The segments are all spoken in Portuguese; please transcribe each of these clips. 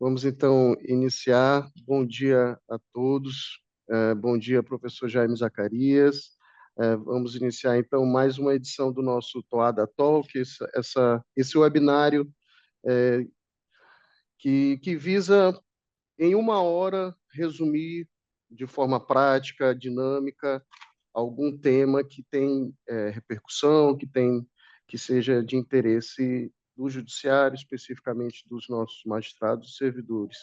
Vamos então iniciar. Bom dia a todos. Bom dia, professor Jaime Zacarias. Vamos iniciar então mais uma edição do nosso Toada Talk, esse webinário que visa, em uma hora, resumir de forma prática, dinâmica, algum tema que tem repercussão, que seja de interesse do judiciário, especificamente dos nossos magistrados e servidores.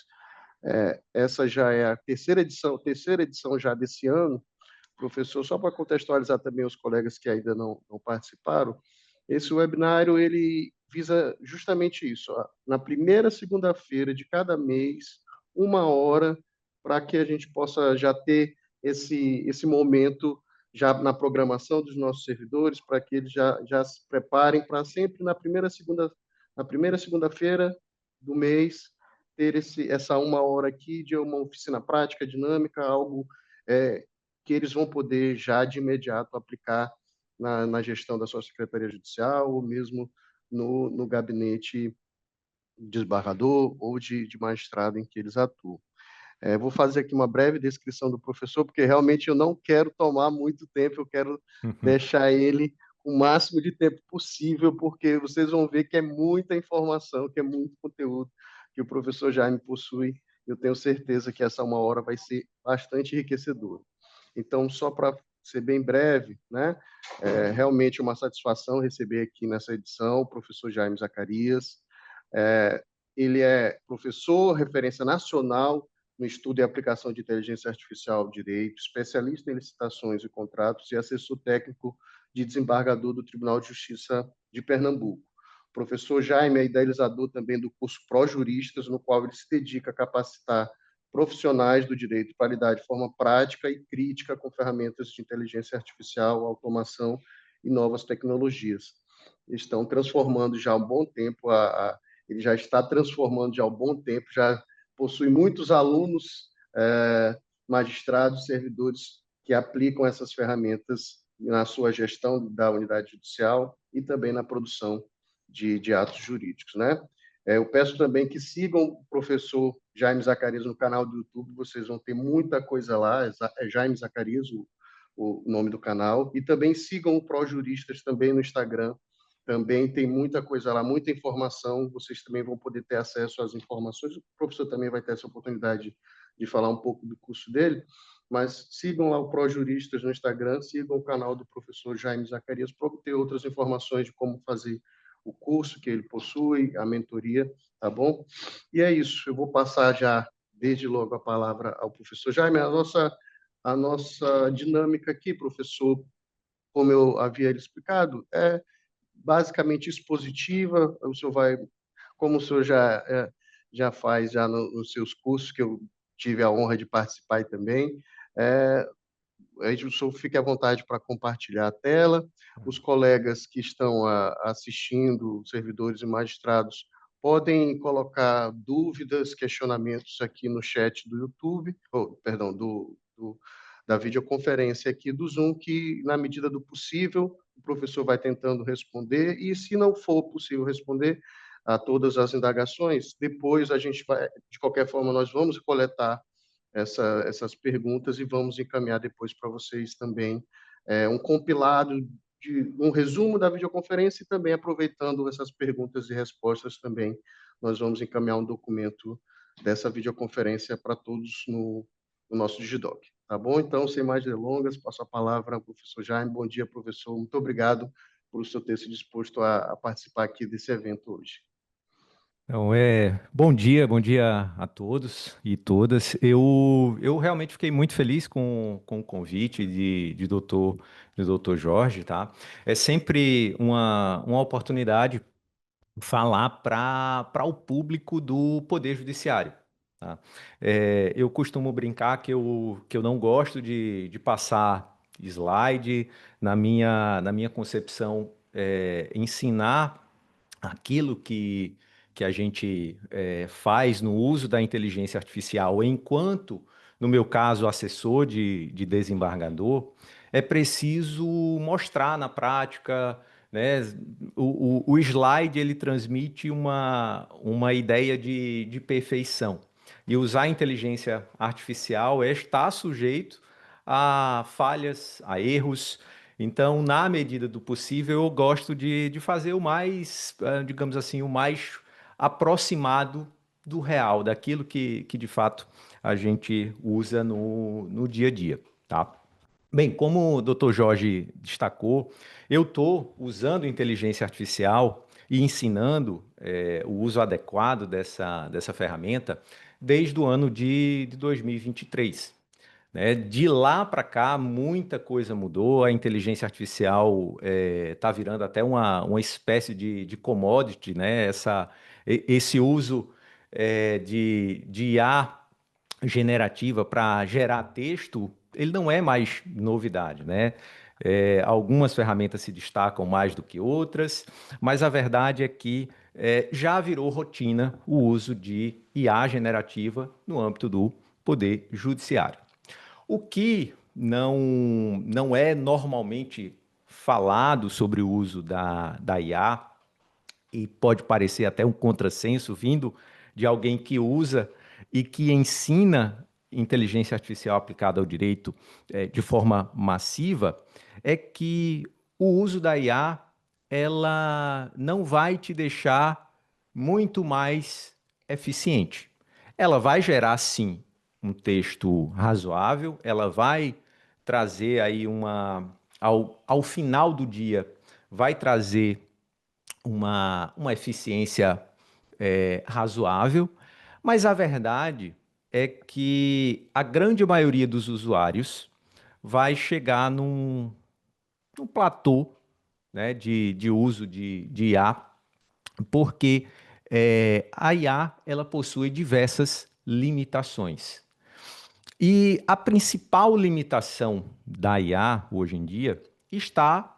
Essa já é a terceira edição já desse ano, professor, só para contextualizar também os colegas que ainda não participaram, esse webinário ele visa justamente isso, ó, na primeira segunda-feira de cada mês, uma hora, para que a gente possa já ter esse momento já na programação dos nossos servidores, para que eles já se preparem para sempre na primeira segunda-feira do mês ter essa uma hora aqui de uma oficina prática, dinâmica, algo que eles vão poder já de imediato aplicar na gestão da sua secretaria judicial ou mesmo no gabinete de desembargador ou de magistrado em que eles atuam. Vou fazer aqui uma breve descrição do professor, porque realmente eu não quero tomar muito tempo, eu quero Uhum. deixar ele o máximo de tempo possível, porque vocês vão ver que é muita informação, que é muito conteúdo que o professor Jaime possui. Eu tenho certeza que essa uma hora vai ser bastante enriquecedora. Então, só para ser bem breve, né? Realmente uma satisfação receber aqui nessa edição o professor Jaime Zacarias. É, ele é professor, referência nacional no estudo e aplicação de inteligência artificial ao direito, especialista em licitações e contratos e assessor técnico de desembargador do Tribunal de Justiça de Pernambuco. O professor Jaime é idealizador também do curso Pró-Juristas, no qual ele se dedica a capacitar profissionais do direito para lidar de forma prática e crítica com ferramentas de inteligência artificial, automação e novas tecnologias. Estão transformando já há um bom tempo, ele já está transformando já há um bom tempo, já possui muitos alunos, magistrados, servidores que aplicam essas ferramentas na sua gestão da unidade judicial e também na produção de atos jurídicos, né? Eu peço também que sigam o professor Jaime Zacarias no canal do YouTube, vocês vão ter muita coisa lá, é Jaime Zacarias o nome do canal, e também sigam o ProJuristas também no Instagram, também tem muita coisa lá, muita informação, vocês também vão poder ter acesso às informações, o professor também vai ter essa oportunidade de falar um pouco do curso dele, mas sigam lá o ProJuristas no Instagram, sigam o canal do professor Jaime Zacarias para obter outras informações de como fazer o curso que ele possui, a mentoria, tá bom? E é isso, eu vou passar já, desde logo, a palavra ao professor Jaime. A nossa dinâmica aqui, professor, como eu havia explicado, é basicamente expositiva, o senhor vai, como o senhor já faz já nos seus cursos, que eu tive a honra de participar também, é, o senhor fique à vontade para compartilhar a tela. Os colegas que estão assistindo, servidores e magistrados, podem colocar dúvidas, questionamentos aqui no chat do YouTube, perdão, da videoconferência aqui do Zoom, que, na medida do possível, o professor vai tentando responder, e se não for possível responder a todas as indagações, depois a gente vai, de qualquer forma, nós vamos coletar essas perguntas e vamos encaminhar depois para vocês também um compilado de um resumo da videoconferência e também aproveitando essas perguntas e respostas também nós vamos encaminhar um documento dessa videoconferência para todos no nosso Digidoc, tá bom? Então, sem mais delongas, passo a palavra ao professor Jaime. Bom dia, professor. Muito obrigado por o senhor ter se disposto a participar aqui desse evento hoje. Então, bom dia a todos e todas. Eu realmente fiquei muito feliz com o convite de doutor Jorge, tá? É sempre uma oportunidade falar para o público do Poder Judiciário, tá? Eu costumo brincar que eu não gosto de passar slide. Na minha concepção, ensinar aquilo que a gente faz no uso da inteligência artificial enquanto, no meu caso, assessor de desembargador, é preciso mostrar na prática, né? O slide ele transmite uma ideia de perfeição. E usar a inteligência artificial é estar sujeito a falhas, a erros. Então, na medida do possível, eu gosto de fazer o mais, digamos assim, o mais aproximado do real, daquilo que de fato a gente usa no dia a dia, tá? Bem, como o Dr. Jorge destacou, eu estou usando inteligência artificial e ensinando o uso adequado dessa ferramenta desde o ano de 2023. Né? De lá para cá, muita coisa mudou. A inteligência artificial está virando até uma espécie de commodity, né? Esse uso de IA generativa para gerar texto, ele não é mais novidade, né? Algumas ferramentas se destacam mais do que outras, mas a verdade é que já virou rotina o uso de IA generativa no âmbito do Poder Judiciário. O que não é normalmente falado sobre o uso da IA, e pode parecer até um contrassenso vindo de alguém que usa e que ensina inteligência artificial aplicada ao direito de forma massiva, é que o uso da IA ela não vai te deixar muito mais eficiente. Ela vai gerar, sim, um texto razoável, ela vai trazer aí ao final do dia, vai trazer uma eficiência razoável, mas a verdade é que a grande maioria dos usuários vai chegar num platô, né, de uso de IA, porque a IA ela possui diversas limitações. E a principal limitação da IA hoje em dia está,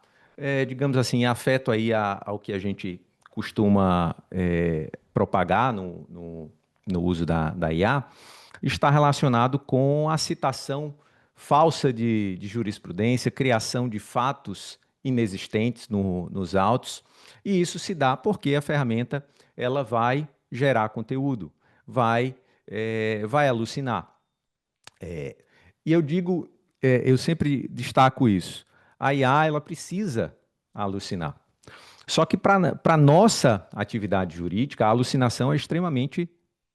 digamos assim, afeto aí ao que a gente costuma propagar no uso da IA, está relacionado com a citação falsa de jurisprudência, criação de fatos inexistentes nos autos, e isso se dá porque a ferramenta ela vai gerar conteúdo, vai alucinar. E eu digo, eu sempre destaco isso. A IA ela precisa alucinar. Só que para a nossa atividade jurídica, a alucinação é extremamente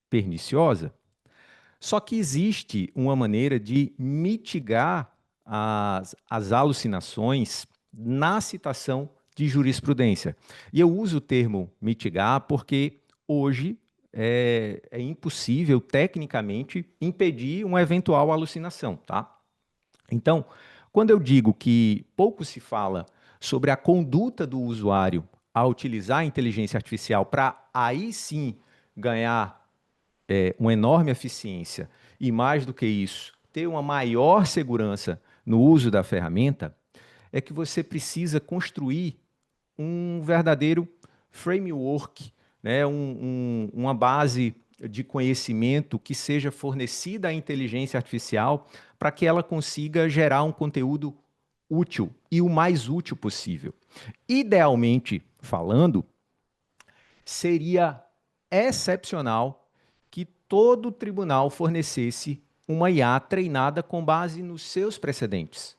perniciosa. Só que existe uma maneira de mitigar as alucinações na citação de jurisprudência. E eu uso o termo mitigar porque hoje é impossível, tecnicamente, impedir uma eventual alucinação, tá? Então, quando eu digo que pouco se fala sobre a conduta do usuário ao utilizar a inteligência artificial para aí sim ganhar uma enorme eficiência e, mais do que isso, ter uma maior segurança no uso da ferramenta, é que você precisa construir um verdadeiro framework, né? Uma base de conhecimento que seja fornecida à inteligência artificial para que ela consiga gerar um conteúdo útil e o mais útil possível. Idealmente falando, seria excepcional que todo tribunal fornecesse uma IA treinada com base nos seus precedentes.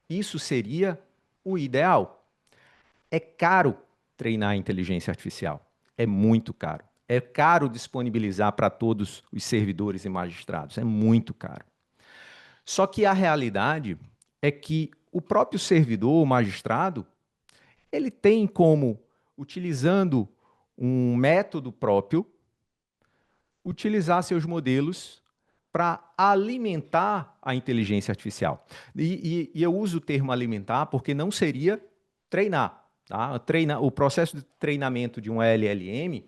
Isso seria o ideal. É caro treinar a inteligência artificial. É muito caro. É caro disponibilizar para todos os servidores e magistrados. É muito caro. Só que a realidade é que o próprio servidor, o magistrado, ele tem como, utilizando um método próprio, utilizar seus modelos para alimentar a inteligência artificial. E eu uso o termo alimentar porque não seria treinar. Tá? O processo de treinamento de um LLM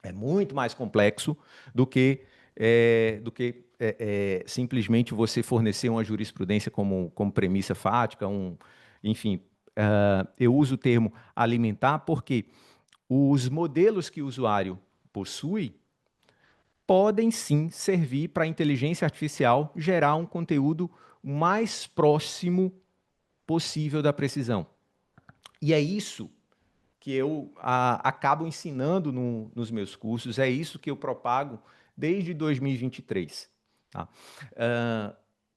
é muito mais complexo do que simplesmente você fornecer uma jurisprudência como premissa fática, enfim. Eu uso o termo alimentar porque os modelos que o usuário possui podem sim servir para a inteligência artificial gerar um conteúdo mais próximo possível da precisão. E é isso que eu acabo ensinando nos meus cursos, é isso que eu propago desde 2023. Tá?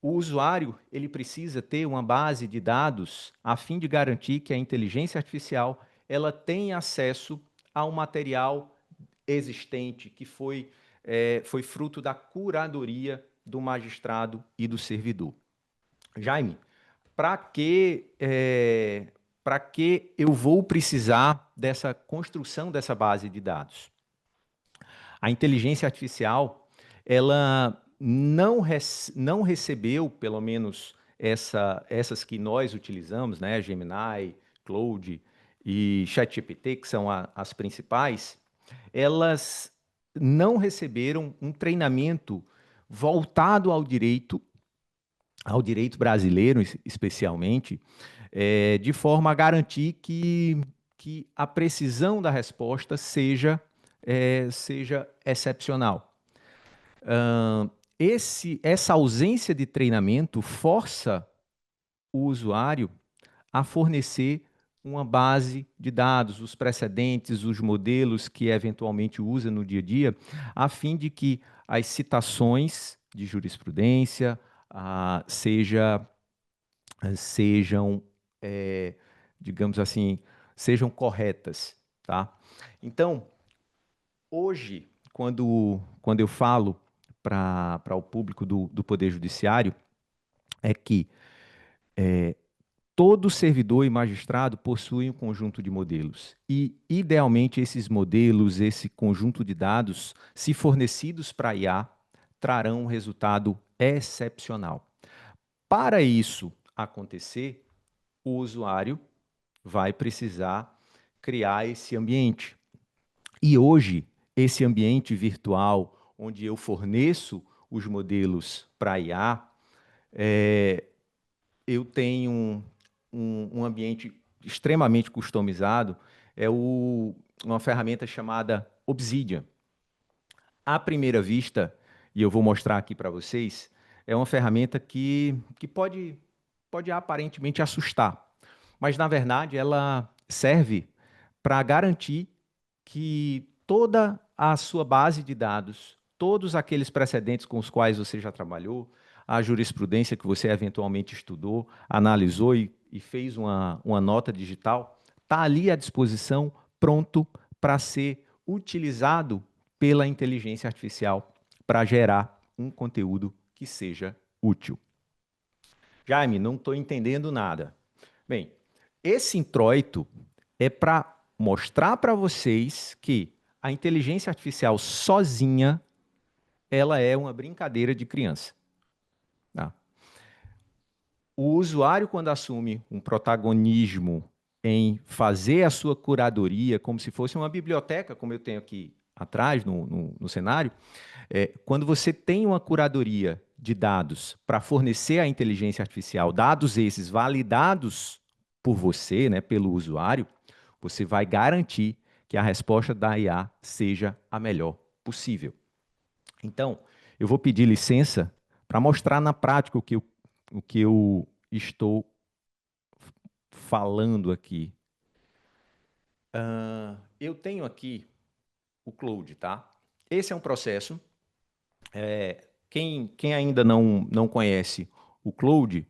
O usuário ele precisa ter uma base de dados a fim de garantir que a inteligência artificial ela tenha acesso ao material existente que foi fruto da curadoria do magistrado e do servidor. Jaime, para que eu vou precisar dessa construção dessa base de dados? A inteligência artificial, ela não recebeu, pelo menos essas que nós utilizamos, né, Gemini, Claude e ChatGPT, que são as principais, elas não receberam um treinamento voltado ao direito brasileiro, especialmente, de forma a garantir que a precisão da resposta seja excepcional. Essa ausência de treinamento força o usuário a fornecer uma base de dados, os precedentes, os modelos que eventualmente usa no dia a dia, a fim de que as citações de jurisprudência sejam, digamos assim, sejam corretas, tá? Então, hoje, quando eu falo para o público do Poder Judiciário, é que todo servidor e magistrado possui um conjunto de modelos. E, idealmente, esses modelos, esse conjunto de dados, se fornecidos para a IA, trarão um resultado excepcional. Para isso acontecer, o usuário vai precisar criar esse ambiente. E hoje, esse ambiente virtual, onde eu forneço os modelos para IA, eu tenho um ambiente extremamente customizado, uma ferramenta chamada Obsidian. À primeira vista, e eu vou mostrar aqui para vocês, é uma ferramenta que pode aparentemente assustar, mas na verdade ela serve para garantir que toda a sua base de dados, todos aqueles precedentes com os quais você já trabalhou, a jurisprudência que você eventualmente estudou, analisou e fez uma nota digital, está ali à disposição, pronto para ser utilizado pela inteligência artificial para gerar um conteúdo que seja útil. Jaime, não estou entendendo nada. Bem, esse introito é para mostrar para vocês que a inteligência artificial sozinha, ela é uma brincadeira de criança. Tá? O usuário, quando assume um protagonismo em fazer a sua curadoria, como se fosse uma biblioteca, como eu tenho aqui atrás no cenário, quando você tem uma curadoria de dados para fornecer à inteligência artificial, dados esses validados por você, né, pelo usuário, você vai garantir que a resposta da IA seja a melhor possível. Então, eu vou pedir licença para mostrar na prática o que eu estou falando aqui. Eu tenho aqui o Claude, tá? Esse é um processo. Quem ainda não conhece o Claude,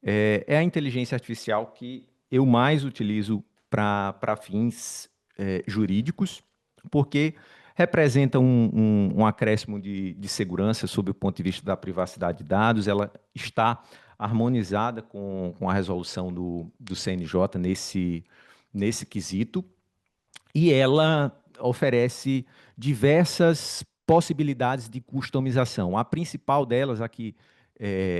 é a inteligência artificial que eu mais utilizo para fins jurídicos, porque representa um acréscimo de segurança sob o ponto de vista da privacidade de dados, ela está harmonizada com a resolução do CNJ nesse quesito, e ela oferece diversas possibilidades de customização. A principal delas, aqui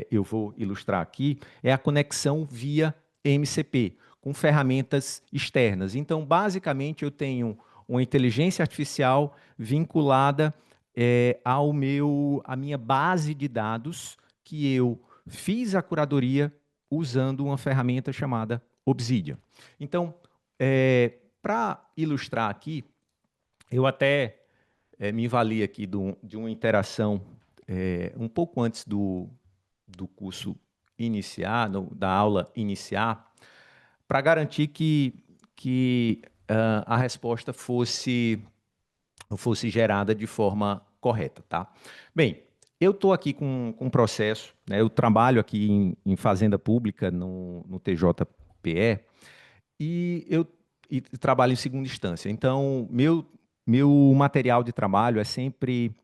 eu vou ilustrar aqui, é a conexão via MCP, com ferramentas externas. Então, basicamente, eu tenho uma inteligência artificial vinculada à minha base de dados, que eu fiz a curadoria usando uma ferramenta chamada Obsidian. Então, para ilustrar aqui, eu até me vali aqui de uma interação um pouco antes do curso iniciar, da aula iniciar, para garantir que a resposta fosse gerada de forma correta, tá? Bem, eu estou aqui com um processo, né? Eu trabalho aqui em fazenda pública no TJPE e trabalho em segunda instância. Então, meu material de trabalho é sempre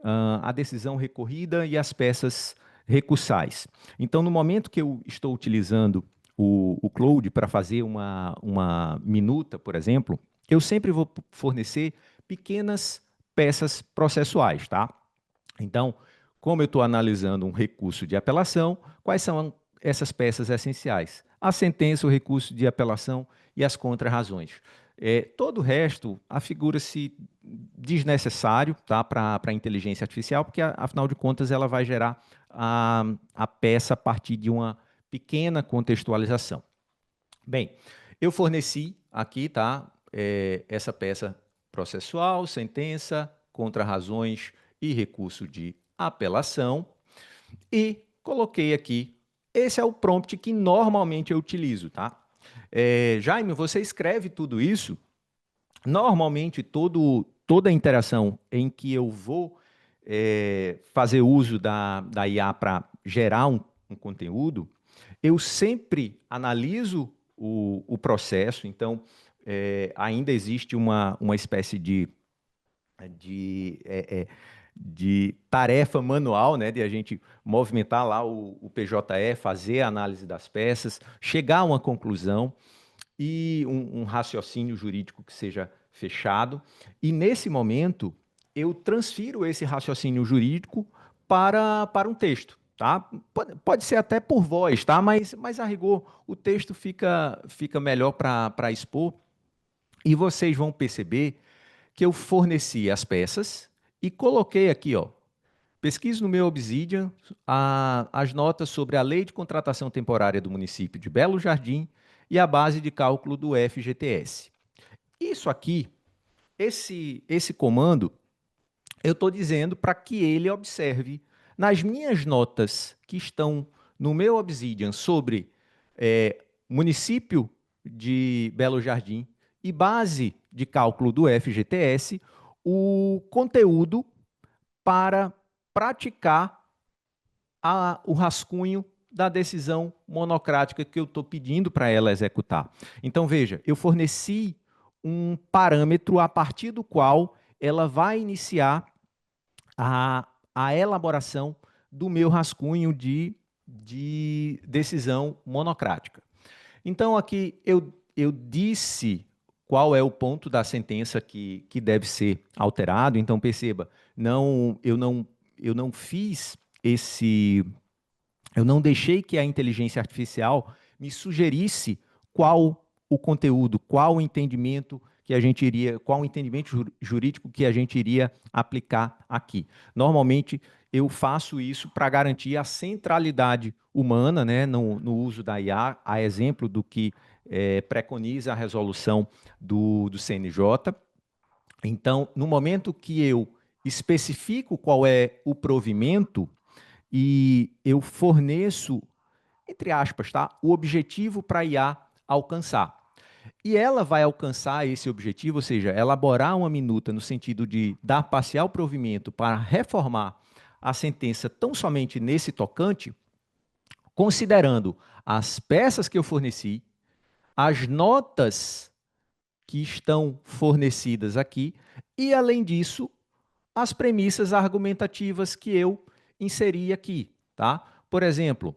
a decisão recorrida e as peças recursais. Então, no momento que eu estou utilizando o Cloud para fazer uma minuta, por exemplo, eu sempre vou fornecer pequenas peças processuais, tá? Então, como eu estou analisando um recurso de apelação, quais são essas peças essenciais? A sentença, o recurso de apelação e as contrarrazões. Todo o resto afigura-se desnecessário, tá, para a inteligência artificial, porque, afinal de contas, ela vai gerar a peça a partir de uma pequena contextualização. Bem, eu forneci aqui, tá, essa peça processual, sentença, contrarrazões e recurso de apelação e coloquei aqui. Esse é o prompt que normalmente eu utilizo, tá? Jaime, você escreve tudo isso. Normalmente, toda a interação em que eu vou fazer uso da IA para gerar um conteúdo, eu sempre analiso o processo. Então, ainda existe uma espécie de, é, é, de tarefa manual, né, de a gente movimentar lá o PJE, fazer a análise das peças, chegar a uma conclusão e um raciocínio jurídico que seja fechado. E nesse momento, eu transfiro esse raciocínio jurídico para um texto. Tá? Pode ser até por voz, tá? Mas a rigor o texto fica melhor para expor. E vocês vão perceber que eu forneci as peças e coloquei aqui, ó, pesquise no meu Obsidian as notas sobre a Lei de Contratação Temporária do município de Belo Jardim e a base de cálculo do FGTS. Isso aqui, esse comando, eu estou dizendo para que ele observe nas minhas notas que estão no meu Obsidian sobre município de Belo Jardim e base de cálculo do FGTS, o conteúdo para praticar o rascunho da decisão monocrática que eu estou pedindo para ela executar. Então, veja, eu forneci um parâmetro a partir do qual ela vai iniciar a elaboração do meu rascunho de decisão monocrática. Então, aqui eu disse qual é o ponto da sentença que deve ser alterado. Então, perceba, eu não fiz eu não deixei que a inteligência artificial me sugerisse qual o conteúdo, qual o entendimento que a gente iria, qual o entendimento jurídico que a gente iria aplicar aqui. Normalmente, eu faço isso para garantir a centralidade humana, né, no uso da IA, a exemplo do que preconiza a resolução do CNJ. Então, no momento que eu especifico qual é o provimento e eu forneço, entre aspas, tá, o objetivo para a IA alcançar. E ela vai alcançar esse objetivo, ou seja, elaborar uma minuta no sentido de dar parcial provimento para reformar a sentença tão somente nesse tocante, considerando as peças que eu forneci, as notas que estão fornecidas aqui e, além disso, as premissas argumentativas que eu inseri aqui, tá? Por exemplo,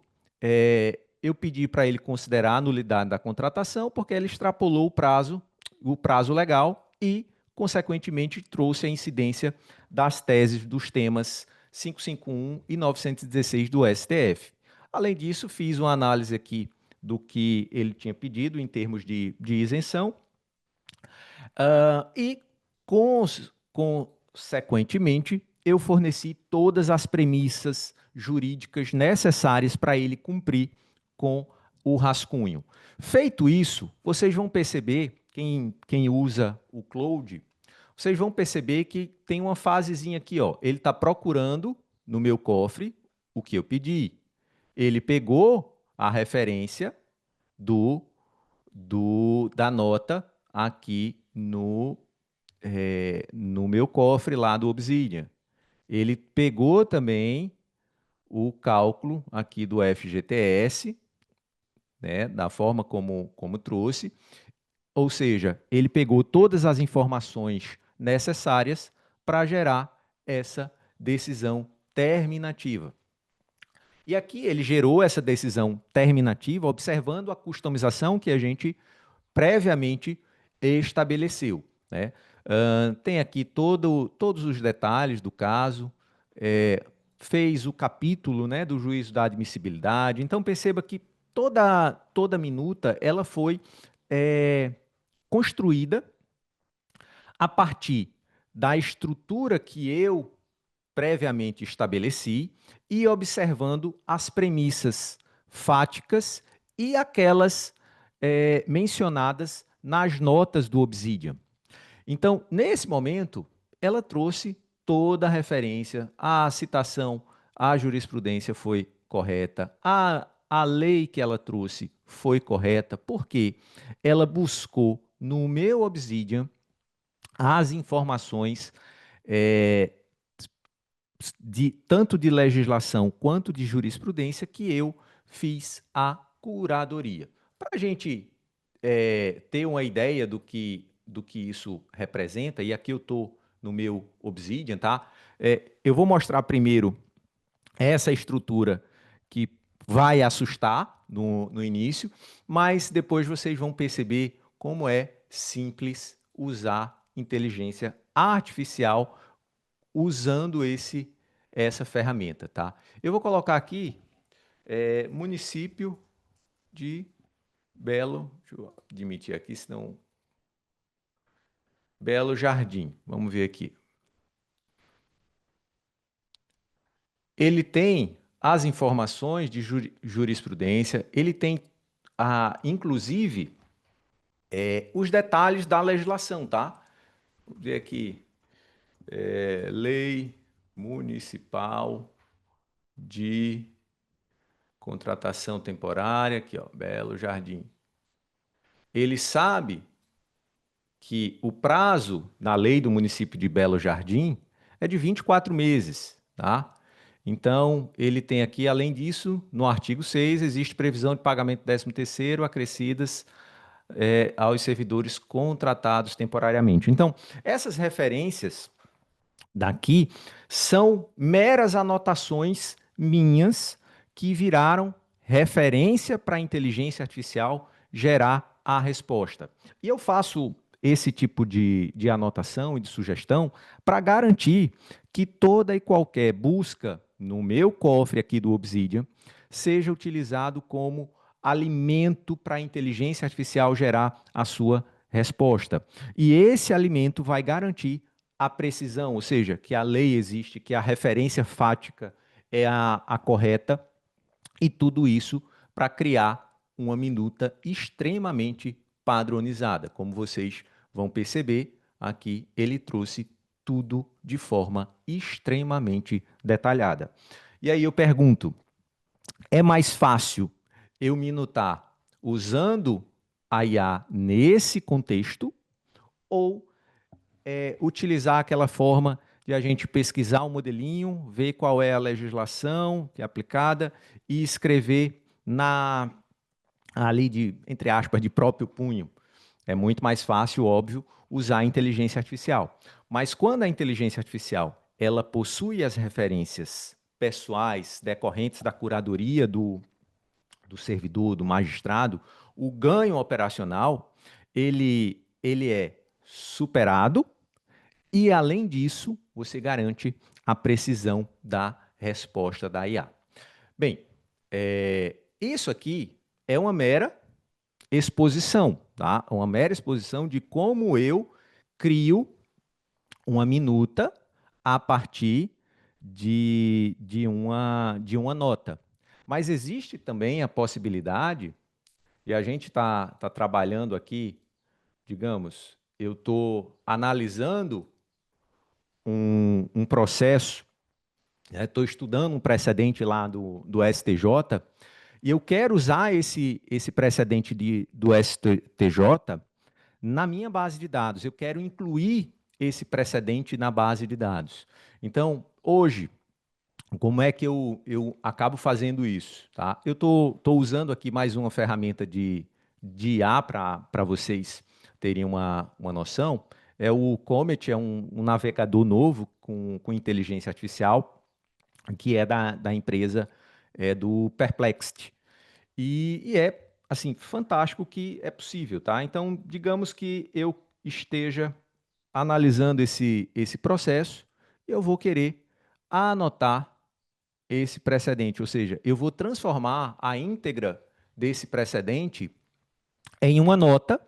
eu pedi para ele considerar a nulidade da contratação porque ele extrapolou o prazo legal e, consequentemente, trouxe a incidência das teses dos temas 551 e 916 do STF. Além disso, fiz uma análise aqui do que ele tinha pedido em termos de isenção e, consequentemente, eu forneci todas as premissas jurídicas necessárias para ele cumprir com o rascunho. Feito isso, vocês vão perceber, quem usa o Cloud, vocês vão perceber que tem uma fasezinha aqui, ó. Ele está procurando no meu cofre o que eu pedi. Ele pegou a referência da nota aqui no meu cofre lá do Obsidian. Ele pegou também o cálculo aqui do FGTS, né, da forma como trouxe, ou seja, ele pegou todas as informações necessárias para gerar essa decisão terminativa. E aqui ele gerou essa decisão terminativa observando a customização que a gente previamente estabeleceu, né? Tem aqui todos os detalhes do caso, fez o capítulo, né, do juízo da admissibilidade. Então perceba que toda minuta ela foi é, construída a partir da estrutura que eu previamente estabeleci e observando as premissas fáticas e aquelas mencionadas nas notas do Obsidian. Então, nesse momento, ela trouxe toda a referência, a citação, a jurisprudência foi correta, a lei que ela trouxe foi correta, porque ela buscou no meu Obsidian as informações é, tanto de legislação quanto de jurisprudência que eu fiz a curadoria. Para a gente ter uma ideia do que isso representa, e aqui eu estou no meu Obsidian, tá? Eu vou mostrar primeiro essa estrutura que vai assustar no início, mas depois vocês vão perceber como é simples usar inteligência artificial usando essa ferramenta, tá? Eu vou colocar aqui município de Belo, deixa eu admitir aqui, senão Belo Jardim. Vamos ver aqui. Ele tem as informações de jurisprudência, ele tem, inclusive, os detalhes da legislação, tá? Vou ver aqui. Lei Municipal de Contratação Temporária, aqui, ó, Belo Jardim. Ele sabe que o prazo na lei do município de Belo Jardim é de 24 meses, tá? Então, ele tem aqui, além disso, no artigo 6, existe previsão de pagamento do 13º acrescidas aos servidores contratados temporariamente. Então, essas referências daqui são meras anotações minhas que viraram referência para a inteligência artificial gerar a resposta. E eu faço esse tipo de anotação e de sugestão para garantir que toda e qualquer busca no meu cofre aqui do Obsidian seja utilizado como alimento para a inteligência artificial gerar a sua resposta. E esse alimento vai garantir a precisão, ou seja, que a lei existe, que a referência fática é a correta, e tudo isso para criar uma minuta extremamente padronizada. Como vocês vão perceber, aqui ele trouxe tudo de forma extremamente detalhada. E aí eu pergunto, é mais fácil eu minutar usando a IA nesse contexto ou utilizar aquela forma de a gente pesquisar o modelinho, ver qual é a legislação que é aplicada e escrever ali entre aspas, de próprio punho. É muito mais fácil, óbvio, usar a inteligência artificial. Mas quando a inteligência artificial ela possui as referências pessoais decorrentes da curadoria do servidor, do magistrado, o ganho operacional ele é superado e, além disso, você garante a precisão da resposta da IA. Bem, isso aqui é uma mera exposição, tá? Uma mera exposição de como eu crio uma minuta a partir de uma nota. Mas existe também a possibilidade, e a gente está trabalhando aqui, digamos, eu estou analisando um processo, estou estudando um precedente lá do STJ, E eu quero usar esse precedente do STJ na minha base de dados. Eu quero incluir esse precedente na base de dados. Então, hoje, como é que eu acabo fazendo isso? Tá? Eu tô usando aqui mais uma ferramenta de IA para vocês terem uma noção. É o Comet, é um navegador novo com inteligência artificial, que é da empresa do Perplexity. E é, assim, fantástico que é possível, tá? Então, digamos que eu esteja analisando esse processo, eu vou querer anotar esse precedente, ou seja, eu vou transformar a íntegra desse precedente em uma nota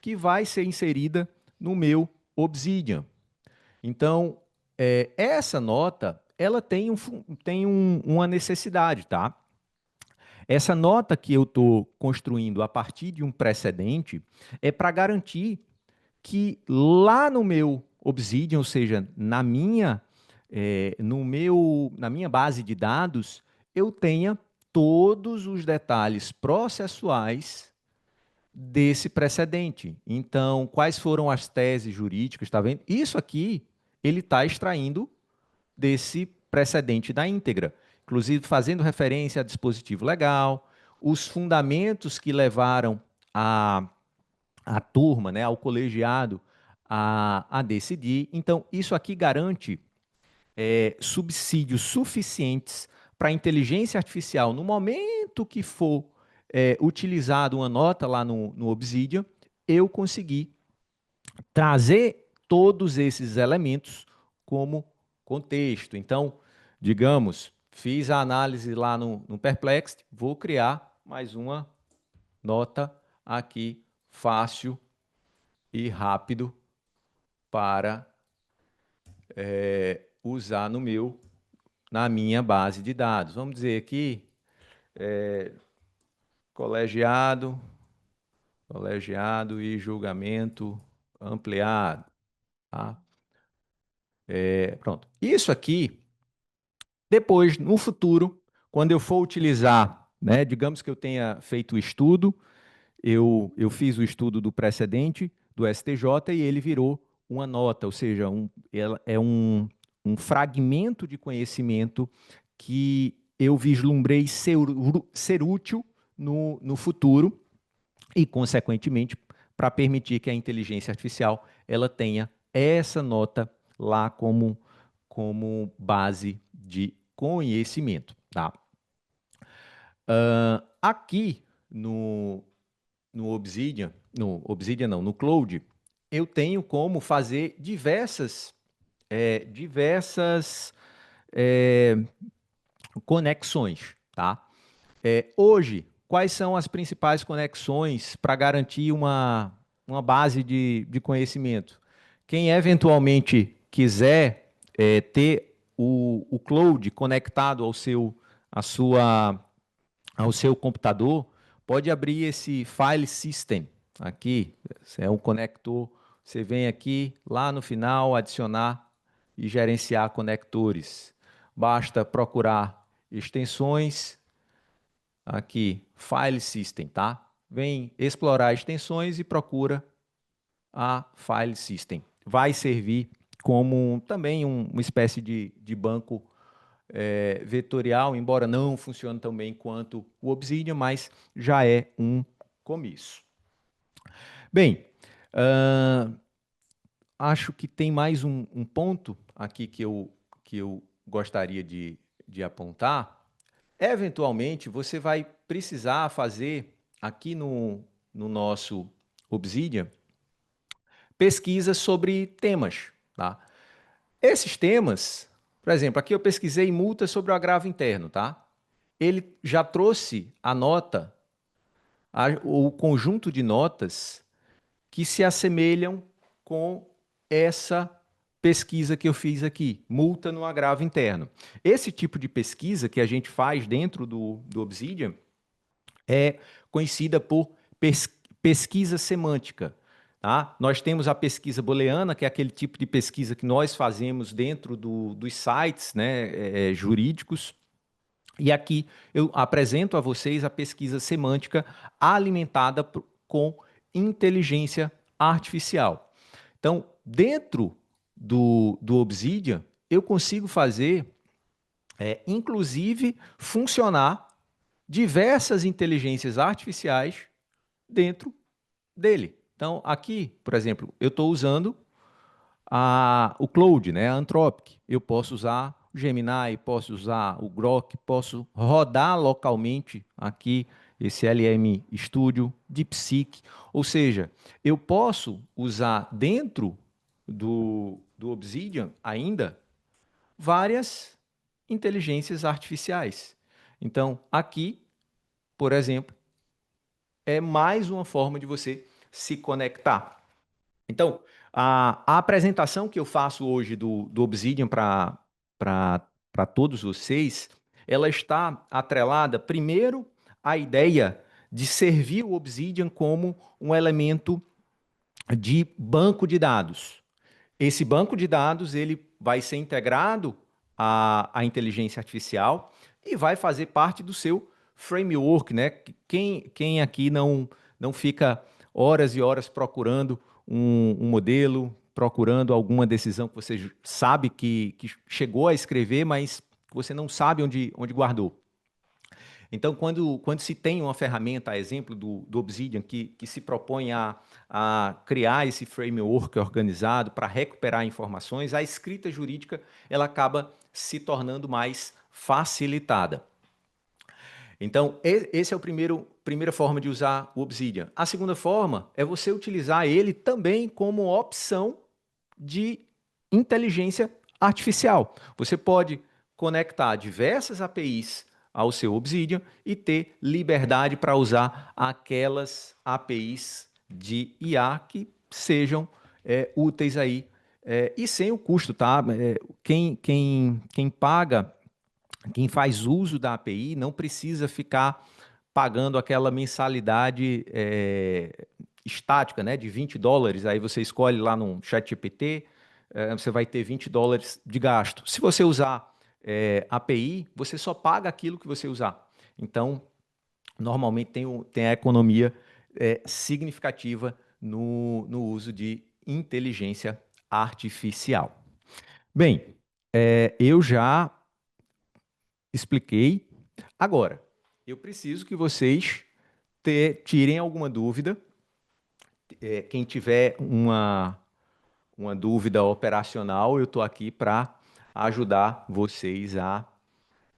que vai ser inserida no meu Obsidian. Então, essa nota, ela tem uma necessidade, tá? Essa nota que eu estou construindo a partir de um precedente é para garantir que lá no meu Obsidian, ou seja, na minha base de dados, eu tenha todos os detalhes processuais desse precedente. Então, quais foram as teses jurídicas, está vendo? Isso aqui ele está extraindo desse precedente da íntegra, inclusive fazendo referência a dispositivo legal, os fundamentos que levaram a turma, né, ao colegiado, a decidir. Então, isso aqui garante subsídios suficientes para a inteligência artificial, no momento que for utilizado uma nota lá no Obsidian, eu conseguir trazer todos esses elementos como contexto. Então, digamos, fiz a análise lá no Perplexity, vou criar mais uma nota aqui fácil e rápido para usar na minha base de dados. Vamos dizer aqui, colegiado, colegiado e julgamento ampliado. Tá? Pronto. Isso aqui, depois, no futuro, quando eu for utilizar, né, digamos que eu tenha feito o estudo, eu fiz o estudo do precedente do STJ e ele virou uma nota, ou seja, um fragmento de conhecimento que eu vislumbrei ser útil no futuro e, consequentemente, para permitir que a inteligência artificial ela tenha essa nota lá como base de conhecimento. Tá? Aqui no Obsidian, no Cloud, eu tenho como fazer diversas é, conexões, tá? Hoje, quais são as principais conexões para garantir uma base de conhecimento? Quem eventualmente quiser ter o cloud conectado à sua ao seu computador, pode abrir esse File System aqui, é um conector, você vem aqui, lá no final, adicionar e gerenciar conectores. Basta procurar extensões, aqui, File System, tá? Vem explorar extensões e procura a File System. Vai servir como também uma espécie de banco vetorial, embora não funcione tão bem quanto o Obsidian, mas já é um começo. Bem, acho que tem mais um ponto aqui que eu gostaria de apontar. Eventualmente, você vai precisar fazer aqui no nosso Obsidian pesquisas sobre temas. Tá? Esses temas, por exemplo, aqui eu pesquisei multas sobre o agravo interno, tá? Ele já trouxe a nota, o conjunto de notas que se assemelham com essa pesquisa que eu fiz aqui, multa no agravo interno. Esse tipo de pesquisa que a gente faz dentro do Obsidian é conhecida por pesquisa semântica. Tá? Nós temos a pesquisa booleana, que é aquele tipo de pesquisa que nós fazemos dentro dos sites, né, jurídicos. E aqui eu apresento a vocês a pesquisa semântica alimentada com inteligência artificial. Então, dentro do Obsidian, eu consigo fazer, inclusive, funcionar diversas inteligências artificiais dentro dele. Então, aqui, por exemplo, eu estou usando o Claude, né, a Anthropic. Eu posso usar o Gemini, posso usar o Grok, posso rodar localmente aqui esse LM Studio, DeepSeek. Ou seja, eu posso usar dentro do Obsidian ainda várias inteligências artificiais. Então, aqui, por exemplo, é mais uma forma de você se conectar. Então, a apresentação que eu faço hoje do Obsidian para todos vocês, ela está atrelada, primeiro, à ideia de servir o Obsidian como um elemento de banco de dados. Esse banco de dados ele vai ser integrado à inteligência artificial e vai fazer parte do seu framework, né? Quem aqui não fica horas e horas procurando um modelo, procurando alguma decisão que você sabe que chegou a escrever, mas você não sabe onde guardou. Então, quando se tem uma ferramenta, a exemplo do Obsidian, que se propõe a criar esse framework organizado para recuperar informações, a escrita jurídica ela acaba se tornando mais facilitada. Então, esse é o primeira forma de usar o Obsidian. A segunda forma é você utilizar ele também como opção de inteligência artificial. Você pode conectar diversas APIs ao seu Obsidian e ter liberdade para usar aquelas APIs de IA que sejam úteis aí e sem o custo, tá? Quem paga, quem faz uso da API não precisa ficar pagando aquela mensalidade estática, né, de $20. Aí você escolhe lá no ChatGPT, você vai ter $20 de gasto. Se você usar API, você só paga aquilo que você usar. Então, normalmente tem a economia significativa no uso de inteligência artificial. Bem, eu já expliquei. Agora, eu preciso que vocês tirem alguma dúvida. Quem tiver uma dúvida operacional, eu estou aqui para ajudar vocês a,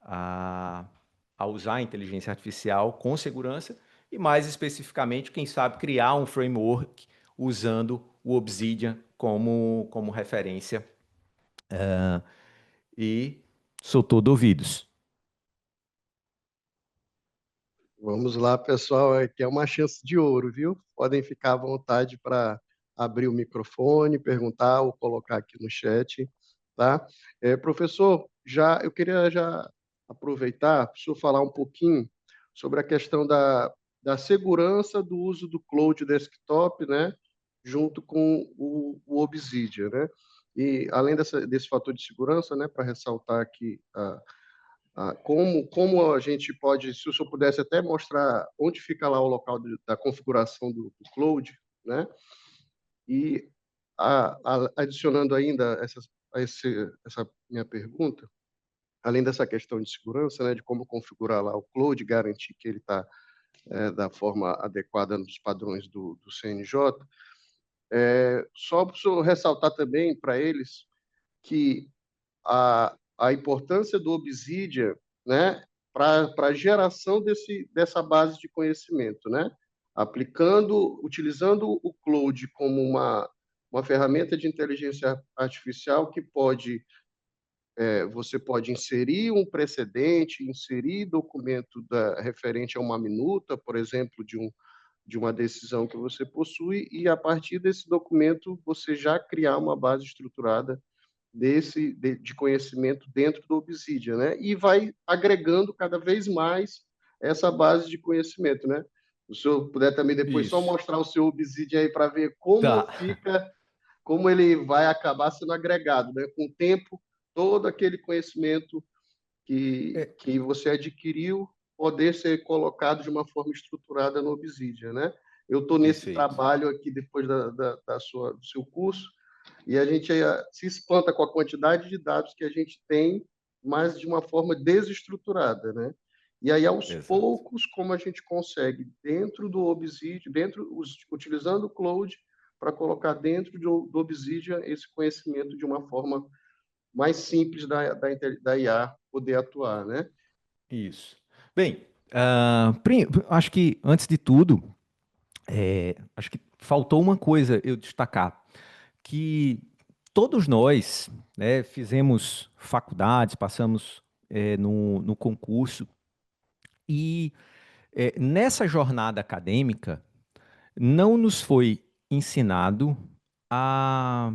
a usar a inteligência artificial com segurança e, mais especificamente, quem sabe, criar um framework usando o Obsidian como referência. E sou todo ouvidos. Vamos lá, pessoal, aqui é uma chance de ouro, viu? Podem ficar à vontade para abrir o microfone, perguntar ou colocar aqui no chat, tá? Professor, eu queria já aproveitar para o senhor falar um pouquinho sobre a questão da segurança do uso do Cloud Desktop, né? Junto com o Obsidian, né? E além desse fator de segurança, né? Para ressaltar aqui como a gente pode, se o senhor pudesse até mostrar onde fica lá o local da configuração do Cloud, né? E adicionando ainda essa minha pergunta, além dessa questão de segurança, né, de como configurar lá o Cloud, garantir que ele está da forma adequada nos padrões do CNJ, só para o senhor ressaltar também para eles que a importância do Obsidian, né, para a geração dessa base de conhecimento, né? Utilizando o Cloud como uma ferramenta de inteligência artificial que você pode inserir um precedente, inserir documento referente a uma minuta, por exemplo, de uma decisão que você possui, e a partir desse documento você já criar uma base estruturada de conhecimento dentro do Obsidian, né? E vai agregando cada vez mais essa base de conhecimento, né? Se o senhor puder também depois só Isso. mostrar o seu Obsidian aí para ver como Tá. fica, como ele vai acabar sendo agregado, né? Com o tempo, todo aquele conhecimento É, que você adquiriu poder ser colocado de uma forma estruturada no Obsidian, né? Eu estou nesse perfeito. trabalho aqui depois do seu curso e a gente se espanta com a quantidade de dados que a gente tem, mas de uma forma desestruturada, né? E aí, aos Exato. poucos, como a gente consegue, dentro do Obsidian, utilizando o Cloud, para colocar dentro do Obsidian esse conhecimento de uma forma mais simples da IA poder atuar, né? Isso. Bem, acho que antes de tudo, acho que faltou uma coisa eu destacar, que todos nós, né, fizemos faculdades, passamos no concurso e nessa jornada acadêmica não nos foi ensinado a,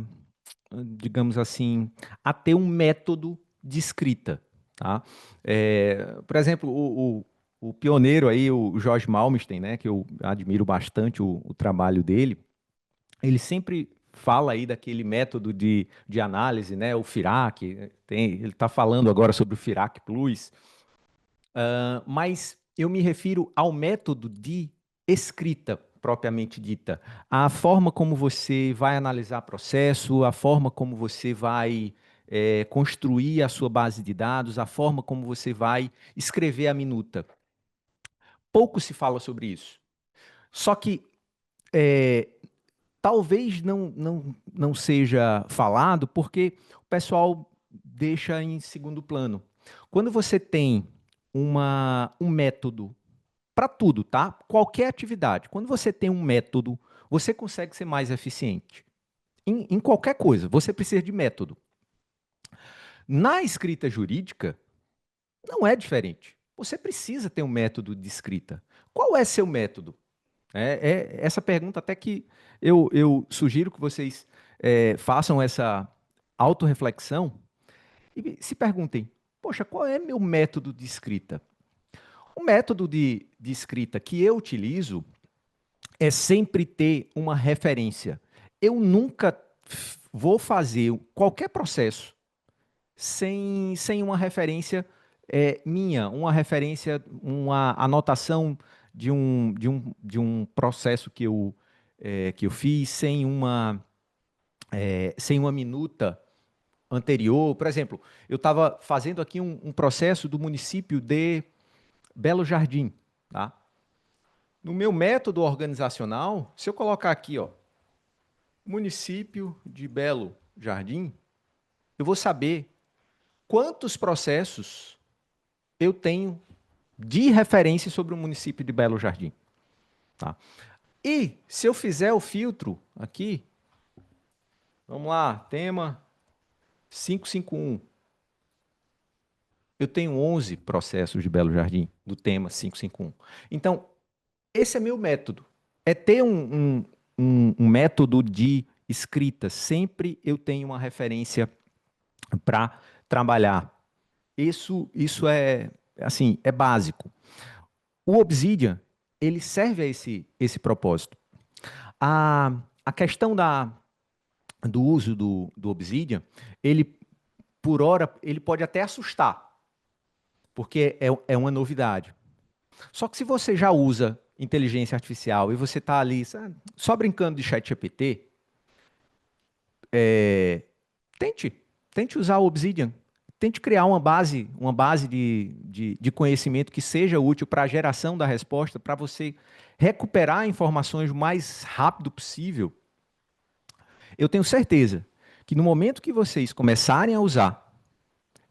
digamos assim, a ter um método de escrita, tá? Por exemplo, o pioneiro aí, o George Malmsteen, né, que eu admiro bastante o trabalho dele, ele sempre fala aí daquele método de análise, né, o FIRAC, ele está falando agora sobre o FIRAC Plus, mas eu me refiro ao método de escrita propriamente dita, a forma como você vai analisar processo, a forma como você vai construir a sua base de dados, a forma como você vai escrever a minuta. Pouco se fala sobre isso. Só que é, talvez não seja falado porque o pessoal deixa em segundo plano. Quando você tem um método para tudo, tá? Qualquer atividade. Quando você tem um método, você consegue ser mais eficiente. Em qualquer coisa, você precisa de método. Na escrita jurídica, não é diferente. Você precisa ter um método de escrita. Qual é seu método? Essa pergunta até que eu sugiro que vocês façam essa autorreflexão e se perguntem, poxa, qual é meu método de escrita? O método de escrita que eu utilizo é sempre ter uma referência. Eu nunca vou fazer qualquer processo sem uma referência minha, uma referência, uma anotação de um processo que eu fiz, sem uma minuta anterior. Por exemplo, eu estava fazendo aqui um processo do município de Belo Jardim, tá? No meu método organizacional, se eu colocar aqui, ó, município de Belo Jardim, eu vou saber quantos processos eu tenho de referência sobre o município de Belo Jardim. Tá? E se eu fizer o filtro aqui, vamos lá, tema 551. Eu tenho 11 processos de Belo Jardim do tema 551. Então, esse é meu método. É ter um método de escrita. Sempre eu tenho uma referência para trabalhar. Isso é, assim, é básico. O Obsidian, ele serve a esse propósito. A questão do uso do Obsidian, ele, por hora, ele pode até assustar, porque é uma novidade. Só que se você já usa inteligência artificial e você está ali só brincando de chat GPT, tente, tente usar o Obsidian. Tente criar uma base de conhecimento que seja útil para a geração da resposta, para você recuperar informações o mais rápido possível. Eu tenho certeza que no momento que vocês começarem a usar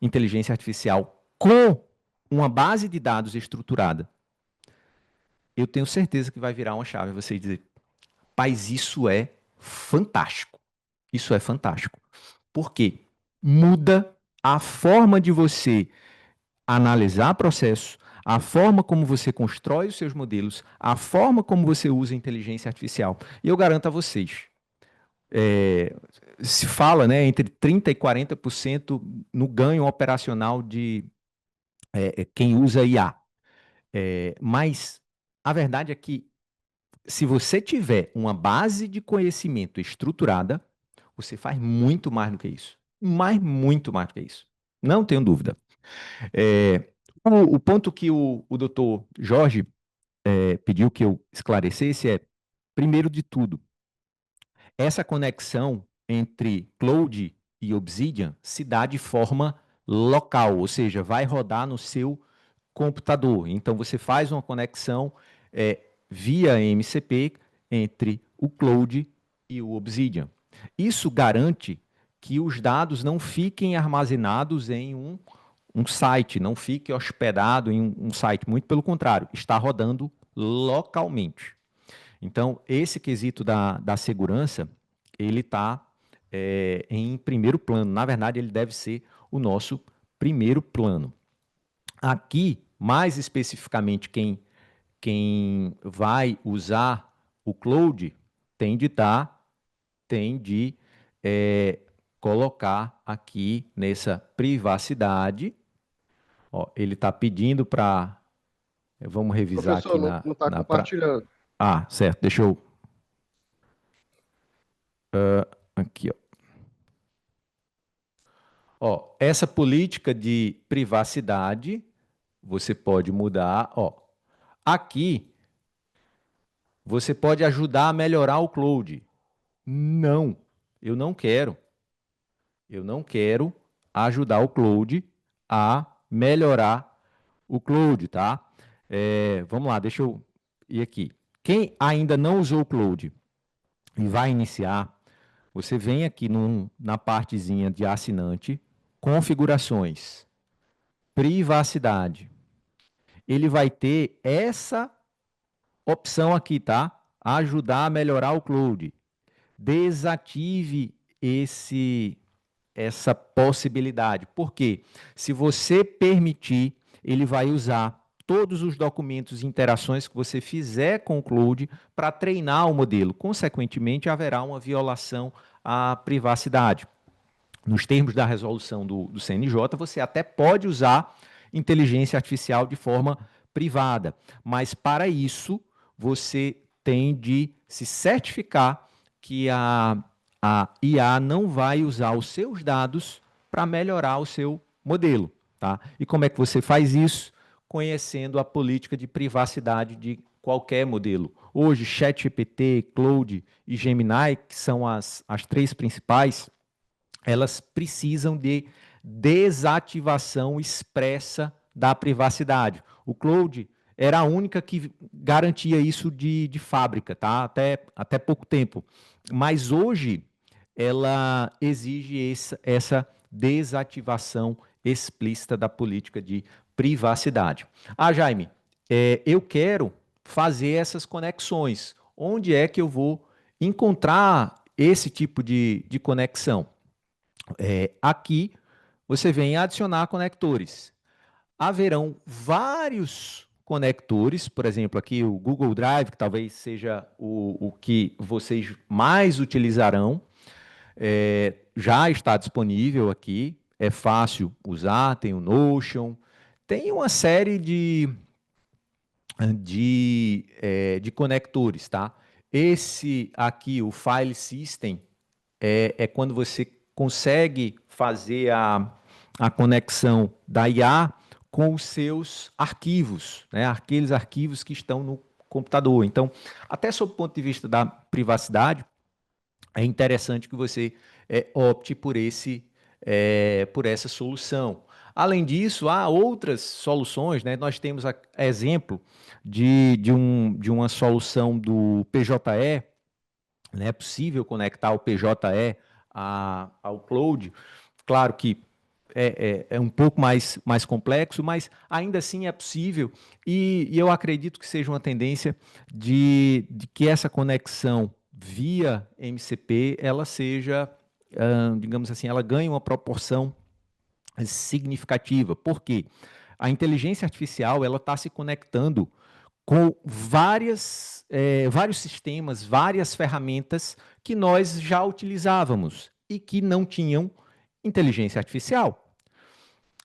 inteligência artificial com uma base de dados estruturada, eu tenho certeza que vai virar uma chave você dizer, paz, isso é fantástico. Isso é fantástico. Por quê? Muda a forma de você analisar processos, a forma como você constrói os seus modelos, a forma como você usa a inteligência artificial. E eu garanto a vocês, é, se fala, né, entre 30% e 40% no ganho operacional de quem usa IA. Mas a verdade é que se você tiver uma base de conhecimento estruturada, você faz muito mais do que isso. Mas muito mais do que isso. Não tenho dúvida. É, o ponto que o doutor Jorge pediu que eu esclarecesse é, primeiro de tudo, essa conexão entre Cloud e Obsidian se dá de forma local, ou seja, vai rodar no seu computador. Então, você faz uma conexão via MCP entre o Cloud e o Obsidian. Isso garante que os dados não fiquem armazenados em um site, não fique hospedado em um site. Muito pelo contrário, está rodando localmente. Então, esse quesito da segurança, ele está em primeiro plano. Na verdade, ele deve ser o nosso primeiro plano. Aqui, mais especificamente, quem vai usar o cloud tem de colocar aqui nessa privacidade. Ó, ele está pedindo para. Vamos revisar Professor, aqui não está na compartilhando. Ah, certo. Deixa eu. Aqui, ó. Ó, essa política de privacidade você pode mudar. Ó, aqui você pode ajudar a melhorar o cloud. Não, eu não quero. Eu não quero ajudar o cloud a melhorar o cloud, tá? Vamos lá, deixa eu ir aqui. Quem ainda não usou o cloud e vai iniciar, você vem aqui na partezinha de assinante, configurações, privacidade. Ele vai ter essa opção aqui, tá? Ajudar a melhorar o cloud. Desative essa possibilidade. Por quê? Se você permitir, ele vai usar todos os documentos e interações que você fizer com o cloud para treinar o modelo. Consequentemente, haverá uma violação à privacidade. Nos termos da resolução do CNJ, você até pode usar inteligência artificial de forma privada, mas para isso você tem de se certificar que a IA não vai usar os seus dados para melhorar o seu modelo. Tá? E como é que você faz isso? Conhecendo a política de privacidade de qualquer modelo. Hoje, ChatGPT, Claude e Gemini, que são as três principais, elas precisam de desativação expressa da privacidade. O Cloud era a única que garantia isso de fábrica, tá? Até pouco tempo. Mas hoje ela exige essa desativação explícita da política de privacidade. Ah, Jaime, eu quero fazer essas conexões. Onde é que eu vou encontrar esse tipo de conexão? Aqui você vem adicionar conectores. Haverão vários conectores, por exemplo, aqui o Google Drive, que talvez seja o que vocês mais utilizarão, já está disponível aqui, é fácil usar, tem o Notion, tem uma série de conectores, tá? Esse aqui, o File System, é quando você consegue fazer a conexão da IA com os seus arquivos, né? Aqueles arquivos que estão no computador. Então, até sob o ponto de vista da privacidade, é interessante que você opte por essa solução. Além disso, há outras soluções, né? Nós temos exemplo de uma solução do PJE, né? É possível conectar o PJE ao cloud. Claro que é um pouco mais complexo, mas ainda assim é possível. E eu acredito que seja uma tendência de que essa conexão via MCP ela seja, digamos assim, ela ganhe uma proporção significativa. Por quê? A inteligência artificial ela está se conectando com vários sistemas, várias ferramentas que nós já utilizávamos e que não tinham inteligência artificial.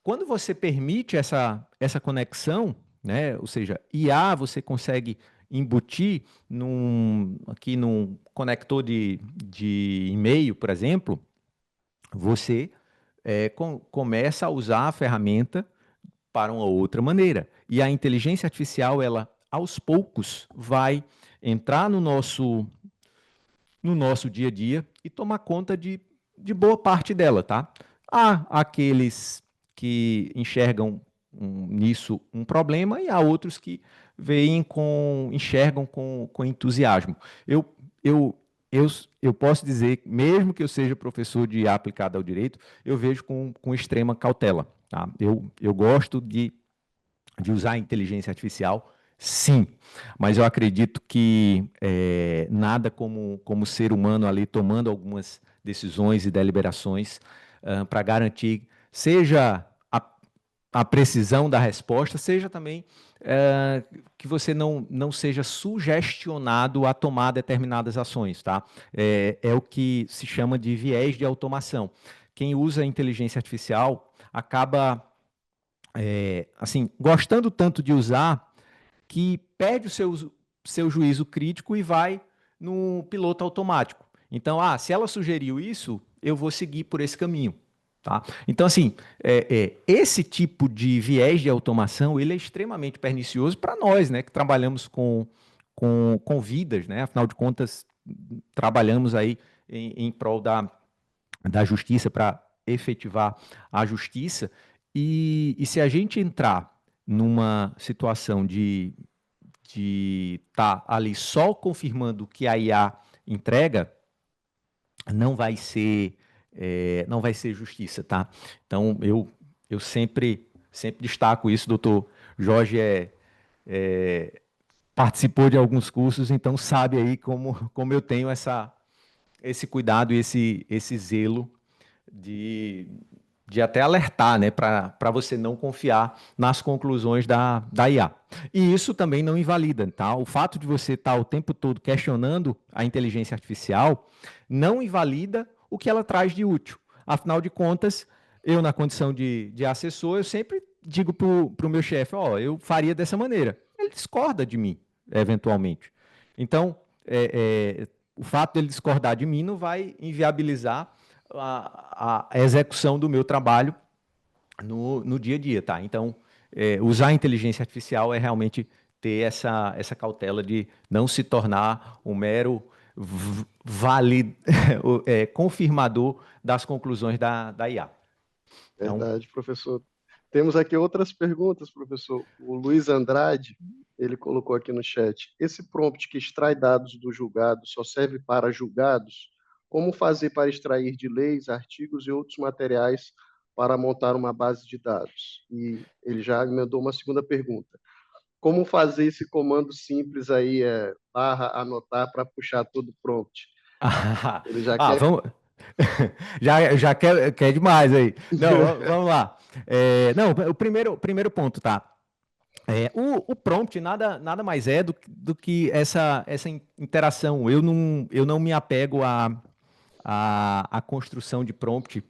Quando você permite essa conexão, né, ou seja, IA você consegue embutir aqui num conector de e-mail, por exemplo, você começa a usar a ferramenta para uma outra maneira. E a inteligência artificial, ela, aos poucos, vai entrar no nosso dia a dia e tomar conta de boa parte dela, tá? Há aqueles que enxergam nisso um problema e há outros que enxergam com entusiasmo. Eu, eu, eu, eu posso dizer, mesmo que eu seja professor de aplicado ao direito, eu vejo com extrema cautela. Tá? Eu gosto de usar a inteligência artificial, sim, mas eu acredito que nada como ser humano ali tomando algumas decisões e deliberações para garantir, seja a precisão da resposta, seja também que você não seja sugestionado a tomar determinadas ações, tá? É o que se chama de viés de automação. Quem usa a inteligência artificial acaba assim, gostando tanto de usar que perde seu juízo crítico e vai no piloto automático. Então, se ela sugeriu isso, eu vou seguir por esse caminho. Tá? Então, assim, esse tipo de viés de automação, ele é extremamente pernicioso para nós, né, que trabalhamos com vidas, né? Afinal de contas, trabalhamos aí em prol da justiça, para efetivar a justiça. E se a gente entrar numa situação de estar ali só confirmando o que a IA entrega, não vai ser não vai ser justiça, tá? Então eu sempre destaco isso. Doutor Jorge participou de alguns cursos, então sabe aí como eu tenho esse cuidado e esse zelo de, de até alertar, né, para você não confiar nas conclusões da IA. E isso também não invalida, tá? O fato de você estar o tempo todo questionando a inteligência artificial não invalida o que ela traz de útil. Afinal de contas, eu, na condição de assessor, eu sempre digo para o meu chefe, eu faria dessa maneira. Ele discorda de mim, eventualmente. Então, o fato dele discordar de mim não vai inviabilizar a execução do meu trabalho no dia a dia, tá? Então, usar a inteligência artificial é realmente ter essa cautela de não se tornar um mero confirmador das conclusões da IA. Então, Verdade, professor. Temos aqui outras perguntas, professor. O Luiz Andrade, ele colocou aqui no chat: esse prompt que extrai dados do julgado só serve para julgados? Como fazer para extrair de leis, artigos e outros materiais para montar uma base de dados? E ele já emendou uma segunda pergunta: como fazer esse comando simples aí, barra anotar, para puxar todo o prompt? Ele já quer. vamos. Já quer demais aí. Não, vamos lá. Não, o primeiro ponto, tá? O prompt nada mais é do que essa interação. Eu não me apego à construção de prompt.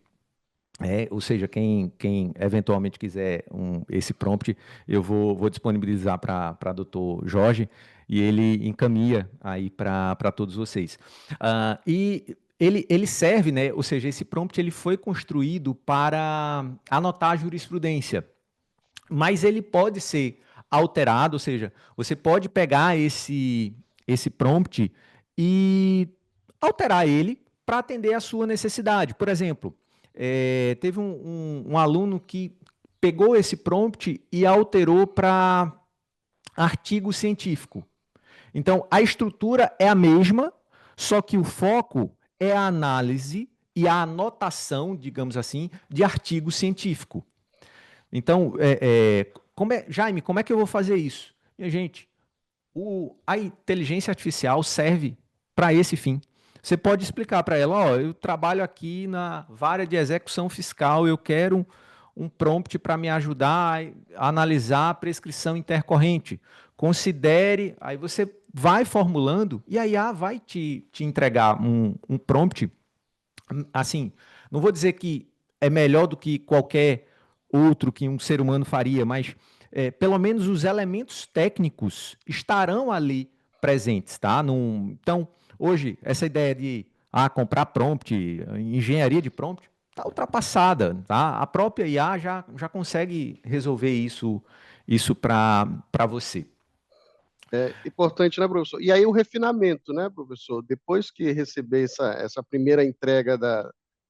Ou seja, quem eventualmente quiser esse prompt, eu vou disponibilizar para doutor Jorge e ele encaminha aí para todos vocês. E ele serve, né? Ou seja, esse prompt ele foi construído para anotar a jurisprudência, mas ele pode ser alterado, ou seja, você pode pegar esse prompt e alterar ele para atender a sua necessidade. Por exemplo, teve um aluno que pegou esse prompt e alterou para artigo científico. Então, a estrutura é a mesma, só que o foco é a análise e a anotação, digamos assim, de artigo científico. Então, Jaime, como é que eu vou fazer isso? Minha gente, a inteligência artificial serve para esse fim. Você pode explicar para ela, eu trabalho aqui na vara de execução fiscal, eu quero um prompt para me ajudar a analisar a prescrição intercorrente. Considere, aí você vai formulando e a IA vai te entregar um prompt, assim, não vou dizer que é melhor do que qualquer outro que um ser humano faria, mas pelo menos os elementos técnicos estarão ali presentes, tá? Então, hoje, essa ideia de comprar prompt, engenharia de prompt, tá ultrapassada, tá? A própria IA já consegue resolver isso para você. É importante, né, professor? E aí o refinamento, né, professor? Depois que receber essa primeira entrega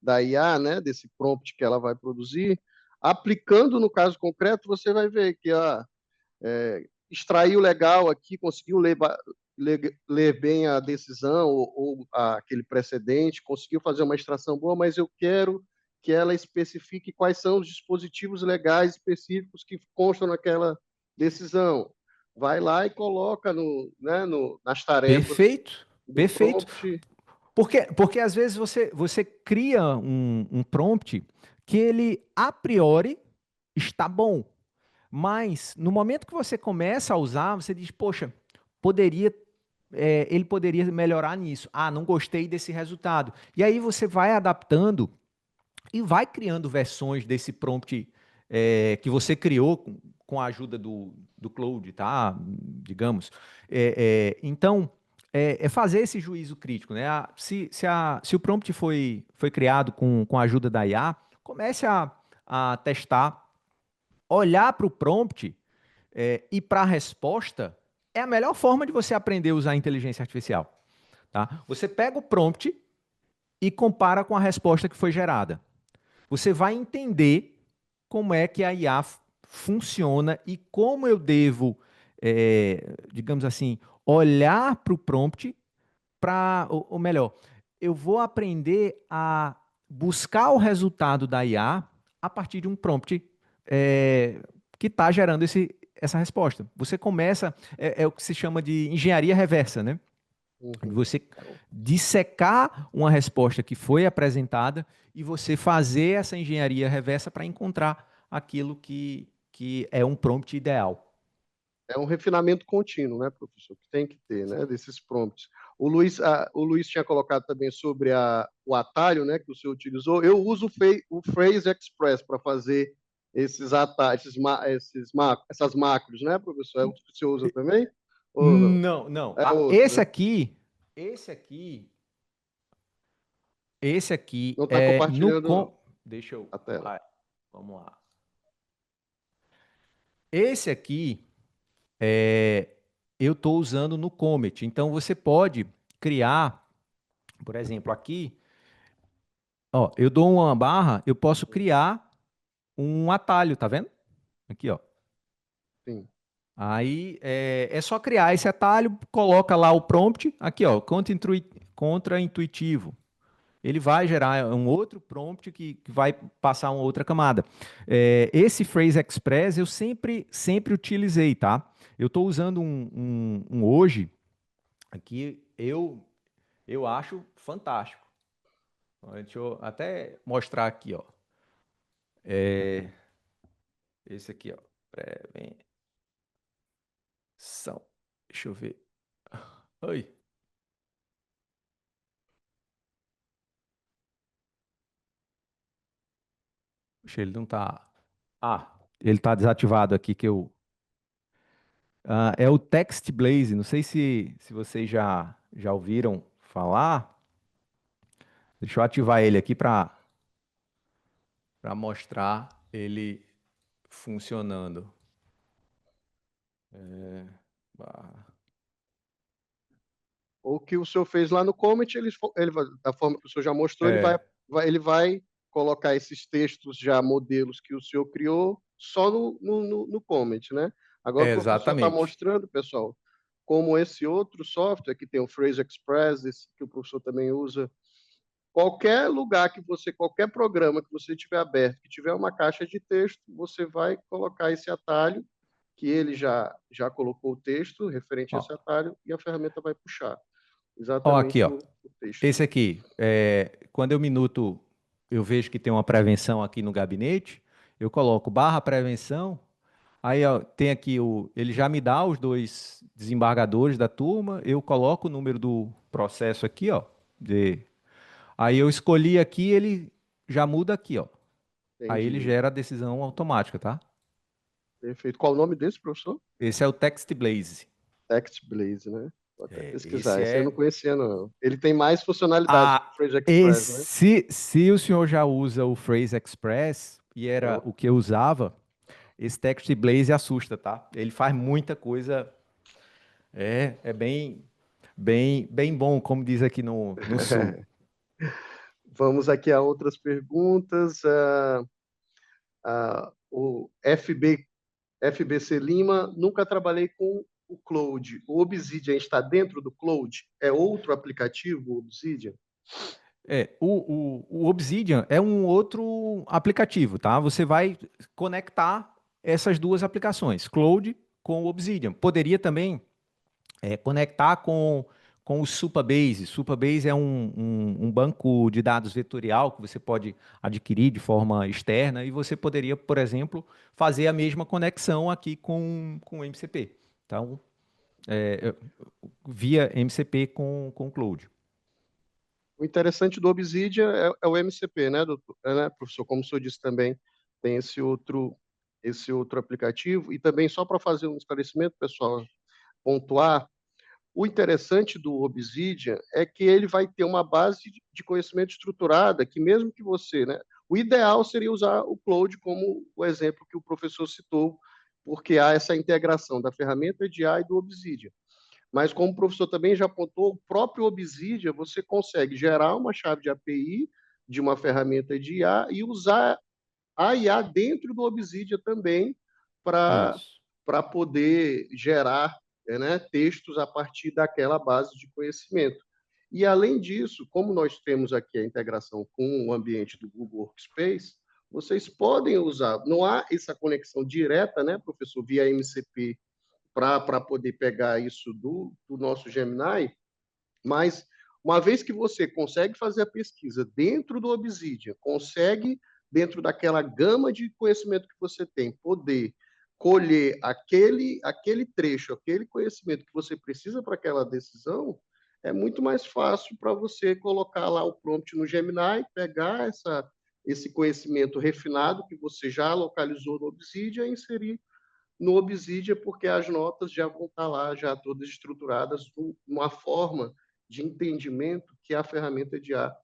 da IA, né, desse prompt que ela vai produzir, aplicando no caso concreto, você vai ver que extraiu legal aqui, conseguiu ler bem a decisão ou aquele precedente, conseguiu fazer uma extração boa, mas eu quero que ela especifique quais são os dispositivos legais específicos que constam naquela decisão. Vai lá e coloca nas tarefas Perfeito, do perfeito. prompt. Porque às vezes você cria um prompt que ele, a priori, está bom. Mas no momento que você começa a usar, você diz, poxa, poderia, ele poderia melhorar nisso. Ah, não gostei desse resultado. E aí você vai adaptando e vai criando versões desse prompt que você criou com a ajuda do Claude, tá? Digamos. Então, é fazer esse juízo crítico, né? Se o prompt foi criado com a ajuda da IA, comece a testar, olhar para o prompt e para a resposta é a melhor forma de você aprender a usar a inteligência artificial. Tá? Você pega o prompt e compara com a resposta que foi gerada. Você vai entender como é que a IA funciona e como eu devo, digamos assim, olhar para o prompt para, ou melhor, eu vou aprender a buscar o resultado da IA a partir de um prompt que está gerando essa resposta. Você começa, é o que se chama de engenharia reversa, né? Uhum. Você dissecar uma resposta que foi apresentada e você fazer essa engenharia reversa para encontrar aquilo que é um prompt ideal. É um refinamento contínuo, né, professor? Que tem que ter, né, desses prompts. O Luiz tinha colocado também sobre o atalho, né, que o senhor utilizou. Eu uso o Phrase Express para fazer esses atalhos, essas macros, né, professor? É o que o senhor usa também? Ou não? Não, não. É outro, Esse né? aqui, esse aqui, esse aqui Não está é no compartilhando Deixa eu. a tela. Vamos lá. Esse aqui eu estou usando no Comet. Então você pode criar, por exemplo, aqui, ó, eu dou uma barra, eu posso criar um atalho, tá vendo? Aqui, ó. Sim. Aí é só criar esse atalho, coloca lá o prompt, aqui, ó, contra-intuitivo. Ele vai gerar um outro prompt que vai passar uma outra camada. Esse Phrase Express eu sempre utilizei, tá? Eu estou usando um hoje aqui, eu acho fantástico. Deixa eu até mostrar aqui, ó. Esse aqui, ó. Prevenção. Deixa eu ver. Oi. Puxa, ele não tá. Ah, ele tá desativado aqui que eu. É o Text Blaze. Não sei se vocês já ouviram falar. Deixa eu ativar ele aqui para mostrar ele funcionando. Barra. O que o senhor fez lá no Comet, da forma que o senhor já mostrou, É, ele vai colocar esses textos já, modelos que o senhor criou, só no Comet, né? Agora o professor está exatamente. mostrando, pessoal, como esse outro software, que tem o Phrase Express, esse que o professor também usa, qualquer lugar que você, qualquer programa que você tiver aberto, que tiver uma caixa de texto, você vai colocar esse atalho, que ele já colocou o texto referente a Ó, esse atalho, e a ferramenta vai puxar aqui, exatamente ó. o texto. Esse aqui, quando eu minuto, eu vejo que tem uma prevenção aqui no gabinete, eu coloco barra prevenção. Aí, ó, tem aqui ele já me dá os dois desembargadores da turma, eu coloco o número do processo aqui, ó, aí eu escolhi aqui, ele já muda aqui, ó. Aí ele Entendi. gera a decisão automática, tá? Perfeito. Qual o nome desse, professor? Esse é o Text Blaze. Text Blaze, né? Vou até pesquisar. Esse Esse eu não conhecia, não. Ele tem mais funcionalidades que o Ah, Phrase Express, né? se o senhor já usa o Phrase Express, e era Então, o que eu usava, esse Text Blaze assusta, tá? Ele faz muita coisa, é bem bom, como diz aqui no sul. vamos aqui a outras perguntas. O FBC Lima, nunca trabalhei com o Cloud. O Obsidian está dentro do Cloud? É outro aplicativo, o Obsidian? O Obsidian é um outro aplicativo, tá? Você vai conectar essas duas aplicações, Cloud com o Obsidian. Poderia também conectar com o Supabase. Supabase é um banco de dados vetorial que você pode adquirir de forma externa e você poderia, por exemplo, fazer a mesma conexão aqui com o MCP. Então, via MCP com o Cloud. O interessante do Obsidian é o MCP, né, doutor? Né, professor? Como o senhor disse também, tem esse outro aplicativo. E também, só para fazer um esclarecimento, pessoal, pontuar, o interessante do Obsidian é que ele vai ter uma base de conhecimento estruturada, que mesmo que você, né, o ideal seria usar o Cloud como o exemplo que o professor citou, porque há essa integração da ferramenta de IA e do Obsidian. Mas como o professor também já apontou, o próprio Obsidian você consegue gerar uma chave de API de uma ferramenta de IA e usar a IA dentro do Obsidian também para Isso. poder gerar, né, textos a partir daquela base de conhecimento. E, além disso, como nós temos aqui a integração com o ambiente do Google Workspace, vocês podem usar, não há essa conexão direta, né, professor, via MCP, para poder pegar isso do nosso Gemini, mas uma vez que você consegue fazer a pesquisa dentro do Obsidian, consegue, dentro daquela gama de conhecimento que você tem, poder colher aquele trecho, aquele conhecimento que você precisa para aquela decisão, é muito mais fácil para você colocar lá o prompt no Gemini, pegar esse conhecimento refinado que você já localizou no Obsidian e inserir no Obsidian, porque as notas já vão estar lá, já todas estruturadas, uma forma de entendimento que a ferramenta de IA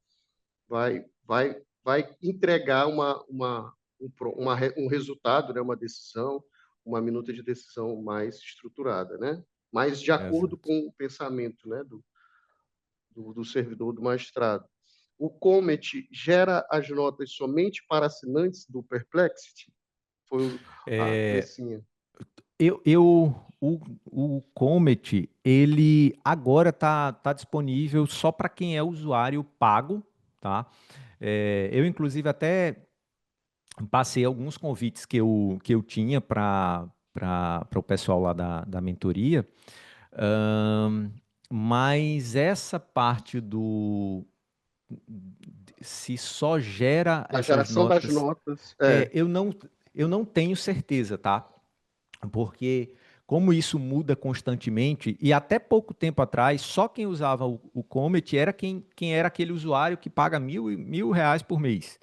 vai entregar um resultado, né, uma decisão, uma minuta de decisão mais estruturada, né? Mais de acordo Exato. com o pensamento, né, do servidor, do magistrado. O Comet gera as notas somente para assinantes do Perplexity? Foi a É, Clecinha. o Comet, ele agora tá disponível só para quem é usuário pago, tá? Eu, inclusive, até passei alguns convites que eu tinha para o pessoal lá da mentoria, ahn, mas essa parte se só gera A essas geração das notas, notas. eu não tenho certeza, tá? Porque como isso muda constantemente, e até pouco tempo atrás, só quem usava o Comet era quem era aquele usuário que paga mil reais por mês.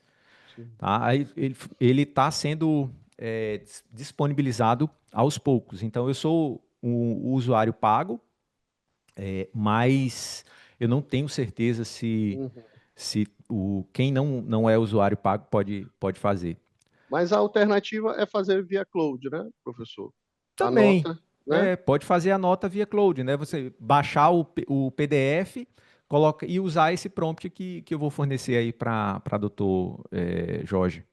Sim. Tá? Aí ele está sendo disponibilizado aos poucos. Então, eu sou o usuário pago, mas eu não tenho certeza se, Uhum. se quem não é usuário pago pode fazer. Mas a alternativa é fazer via cloud, né, professor? A Também, nota, né? pode fazer a nota via Cloud, né? Você baixar o PDF, coloca e usar esse prompt que eu vou fornecer aí para doutor Jorge.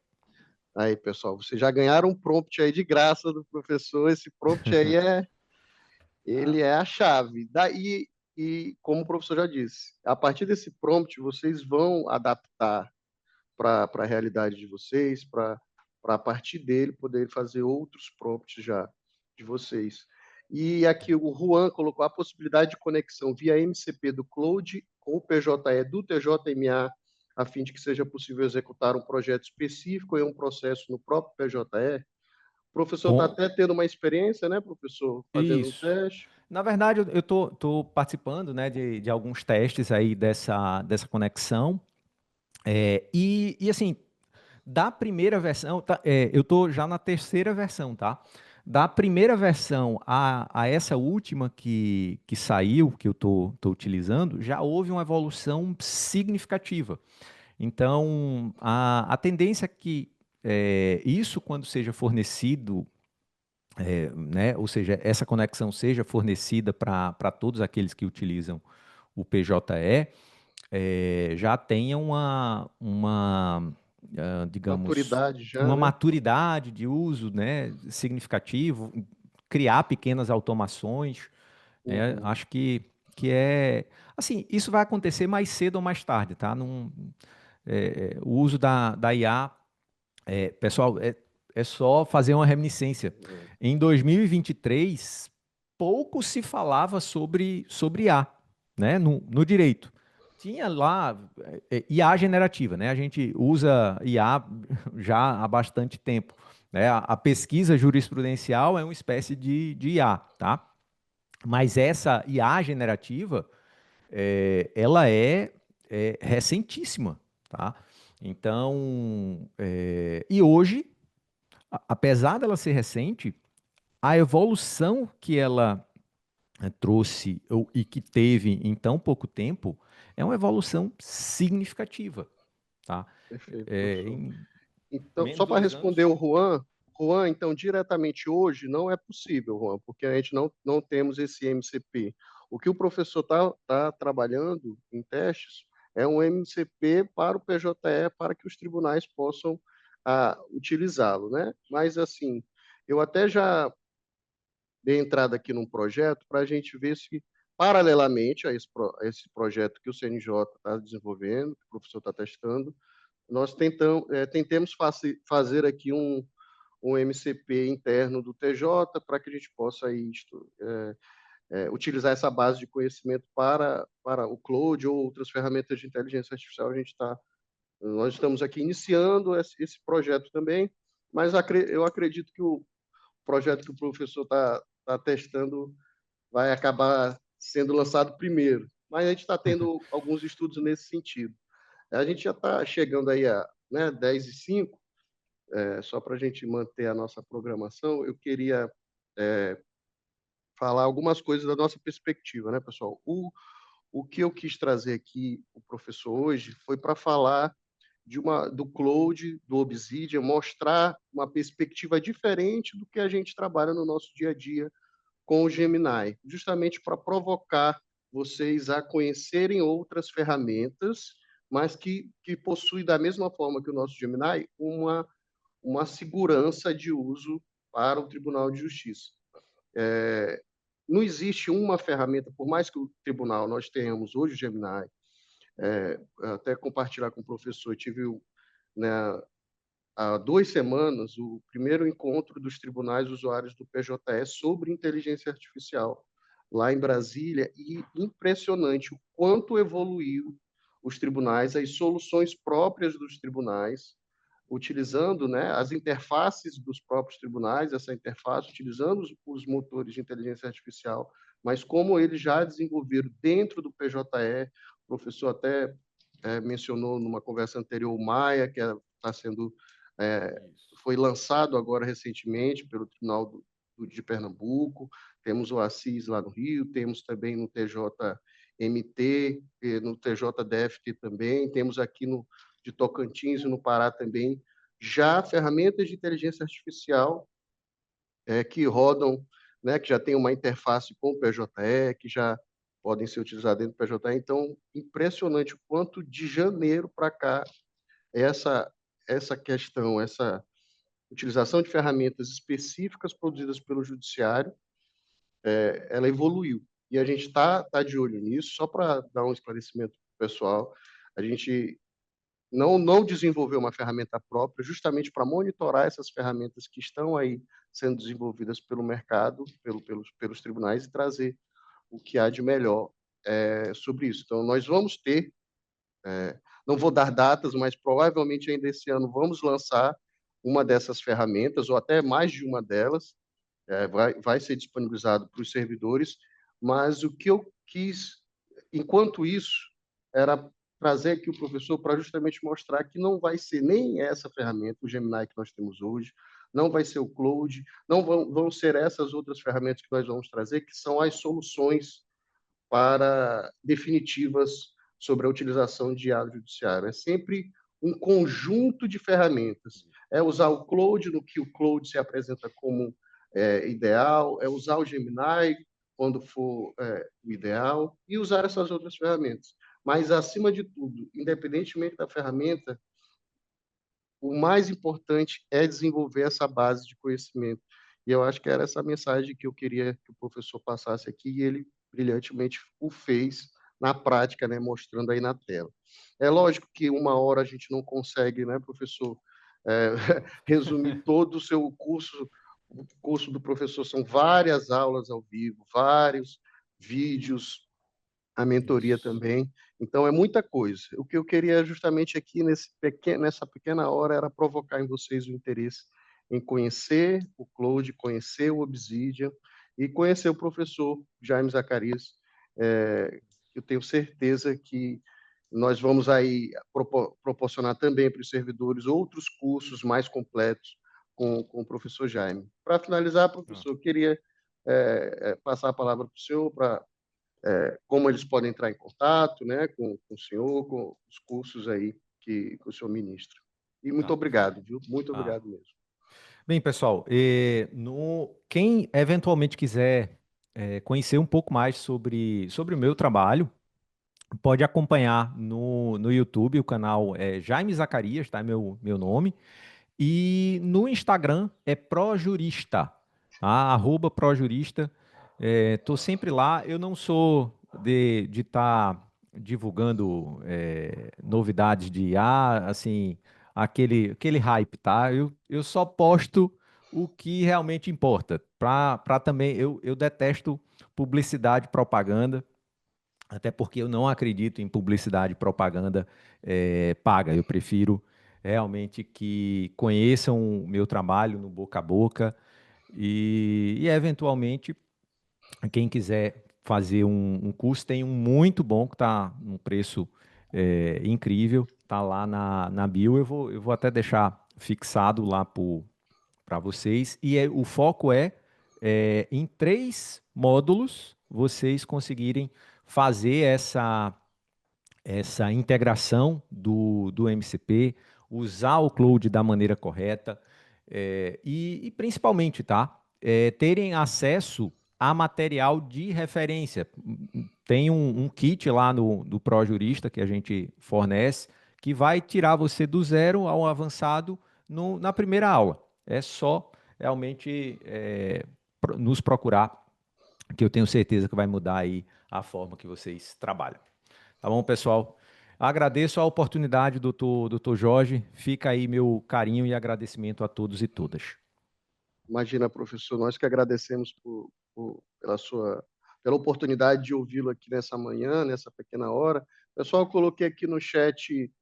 Aí, pessoal, vocês já ganharam um prompt aí de graça do professor. Esse prompt aí ele é a chave. Daí, e como o professor já disse, a partir desse prompt vocês vão adaptar para a realidade de vocês, para a partir dele poder fazer outros prompts já de vocês. E aqui o Juan colocou a possibilidade de conexão via MCP do Cloud com o PJE do TJMA, a fim de que seja possível executar um projeto específico em um processo no próprio PJE. O professor está Com até tendo uma experiência, né, professor, fazendo um isso. teste. Na verdade, eu tô participando, né, de alguns testes aí dessa conexão. E assim, da primeira versão, eu tô já na terceira versão, tá? Da primeira versão a essa última que saiu, que eu estou utilizando, já houve uma evolução significativa. Então, a tendência é que isso, quando seja fornecido, né, ou seja, essa conexão seja fornecida para todos aqueles que utilizam o PJE, já tenha digamos, Maturidade já, uma né? maturidade de uso, né, significativo, criar pequenas automações, né, Uhum. acho que assim, isso vai acontecer mais cedo ou mais tarde, tá? Não, o uso da IA, pessoal, é só fazer uma reminiscência. Em 2023, pouco se falava sobre IA, né, no direito. Tinha lá IA generativa, né? A gente usa IA já há bastante tempo, né? A pesquisa jurisprudencial é uma espécie de IA, tá? Mas essa IA generativa, ela é recentíssima, tá? Então, e hoje, apesar dela ser recente, a evolução que ela trouxe e que teve em tão pouco tempo é uma evolução significativa, tá? Perfeito, professor. Em Então, menos só de para 2 anos. responder o Juan, então, diretamente hoje não é possível, Juan, porque a gente não temos esse MCP. O que o professor tá trabalhando em testes é um MCP para o PJE, para que os tribunais possam utilizá-lo, né? Mas, assim, eu até já dei entrada aqui num projeto para a gente ver se, paralelamente a esse projeto que o CNJ está desenvolvendo, que o professor está testando, nós tentemos fazer aqui um MCP interno do TJ para que a gente possa utilizar essa base de conhecimento para o Cloud ou outras ferramentas de inteligência artificial. Nós estamos aqui iniciando esse projeto também, mas eu acredito que o projeto que o professor está testando vai acabar sendo lançado primeiro. Mas a gente está tendo alguns estudos nesse sentido. A gente já está chegando aí a 10h05, só para a gente manter a nossa programação, eu queria falar algumas coisas da nossa perspectiva, né, pessoal? O que eu quis trazer aqui, o professor, hoje, foi para falar do Cloud, do Obsidian, mostrar uma perspectiva diferente do que a gente trabalha no nosso dia a dia com o Gemini, justamente para provocar vocês a conhecerem outras ferramentas, mas que possuem, da mesma forma que o nosso Gemini, uma segurança de uso para o Tribunal de Justiça. Não existe uma ferramenta, por mais que o tribunal nós tenhamos hoje o Gemini, até compartilhar com o professor, eu tive, né, há 2 semanas o primeiro encontro dos tribunais usuários do PJE sobre inteligência artificial lá em Brasília, e impressionante o quanto evoluiu os tribunais, as soluções próprias dos tribunais, utilizando, né, as interfaces dos próprios tribunais, essa interface, utilizando os motores de inteligência artificial, mas como eles já desenvolveram dentro do PJE, o professor até mencionou numa conversa anterior o Maia, que está sendo é, foi lançado agora recentemente pelo Tribunal de Pernambuco, temos o Assis lá no Rio, temos também no TJMT, no TJDFT também, temos aqui de Tocantins e no Pará também, já ferramentas de inteligência artificial que rodam, né, que já tem uma interface com o PJE, que já podem ser utilizadas dentro do PJE. Então, impressionante o quanto de janeiro para cá essa questão, essa utilização de ferramentas específicas produzidas pelo judiciário, ela evoluiu. E a gente tá de olho nisso, só para dar um esclarecimento pessoal, a gente não desenvolveu uma ferramenta própria justamente para monitorar essas ferramentas que estão aí sendo desenvolvidas pelo mercado, pelos tribunais, e trazer o que há de melhor sobre isso. Então, nós vamos ter, não vou dar datas, mas provavelmente ainda esse ano vamos lançar uma dessas ferramentas, ou até mais de uma delas, vai ser disponibilizado para os servidores, mas o que eu quis, enquanto isso, era trazer aqui o professor para justamente mostrar que não vai ser nem essa ferramenta, o Gemini que nós temos hoje, não vai ser o Cloud, não vão ser essas outras ferramentas que nós vamos trazer, que são as soluções para definitivas sobre a utilização de IA judiciário. É sempre um conjunto de ferramentas. É usar o Cloud no que o Cloud se apresenta como ideal, é usar o Gemini quando for o ideal, e usar essas outras ferramentas. Mas, acima de tudo, independentemente da ferramenta, o mais importante é desenvolver essa base de conhecimento. E eu acho que era essa mensagem que eu queria que o professor passasse aqui, e ele brilhantemente o fez na prática, né, mostrando aí na tela. É lógico que uma hora a gente não consegue, né, professor, é, resumir todo o seu curso. O curso do professor são várias aulas ao vivo, vários vídeos, a mentoria Isso. também. Então, é muita coisa. O que eu queria justamente aqui nessa pequena hora era provocar em vocês o interesse em conhecer o Claude, conhecer o Obsidian e conhecer o professor Jaime Zacarias. Eu tenho certeza que nós vamos aí proporcionar também para os servidores outros cursos mais completos com o professor Jaime. Para finalizar, Ah, professor, eu queria passar a palavra para o senhor para como eles podem entrar em contato, né, com o senhor, com os cursos aí que o senhor ministra. E muito tá. obrigado, viu? Muito Ah. obrigado mesmo. Bem, pessoal, quem eventualmente quiser conhecer um pouco mais sobre o meu trabalho, pode acompanhar no YouTube, o canal é Jaime Zacarias, tá? Meu nome. E no Instagram é Projurista, tá? @projurista. Tô sempre lá. Eu não sou de estar divulgando novidades de IA, assim, aquele hype, tá? Eu só posto o que realmente importa. Para também, eu detesto publicidade e propaganda. Até porque eu não acredito em publicidade e propaganda paga. Eu prefiro realmente que conheçam o meu trabalho no boca a boca e eventualmente, quem quiser fazer um curso, tem um muito bom que está num preço incrível, está lá na bio. Eu vou até deixar fixado lá para vocês. E o foco em 3 módulos, vocês conseguirem fazer essa integração do MCP, usar o Cloud da maneira correta e principalmente, tá? Terem acesso a material de referência. Tem um kit lá do ProJurista que a gente fornece que vai tirar você do zero ao avançado na primeira aula. É só realmente nos procurar, que eu tenho certeza que vai mudar aí a forma que vocês trabalham. Tá bom, pessoal? Agradeço a oportunidade, doutor Jorge. Fica aí meu carinho e agradecimento a todos e todas. Imagina, professor, nós que agradecemos pela oportunidade de ouvi-lo aqui nessa manhã, nessa pequena hora. Pessoal, eu coloquei aqui no chat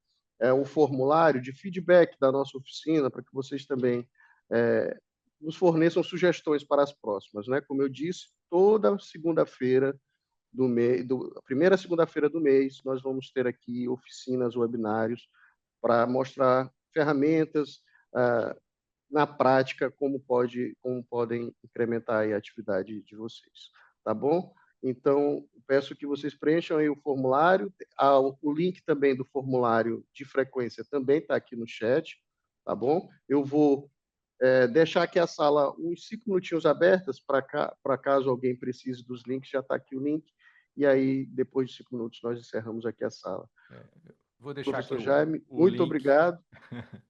um formulário de feedback da nossa oficina para que vocês também é, nos forneçam sugestões para as próximas, né? Como eu disse, toda segunda-feira a primeira segunda-feira do mês, nós vamos ter aqui oficinas, webinários, para mostrar ferramentas na prática, como podem incrementar aí a atividade de vocês, tá bom? Então, peço que vocês preencham aí o formulário, o link também do formulário de frequência também está aqui no chat, tá bom? Eu vou deixar aqui a sala uns 5 minutinhos abertas para caso alguém precise dos links, já está aqui o link, e aí, depois de 5 minutos, nós encerramos aqui a sala. Vou deixar aqui Professor o, Jaime, o muito link. obrigado.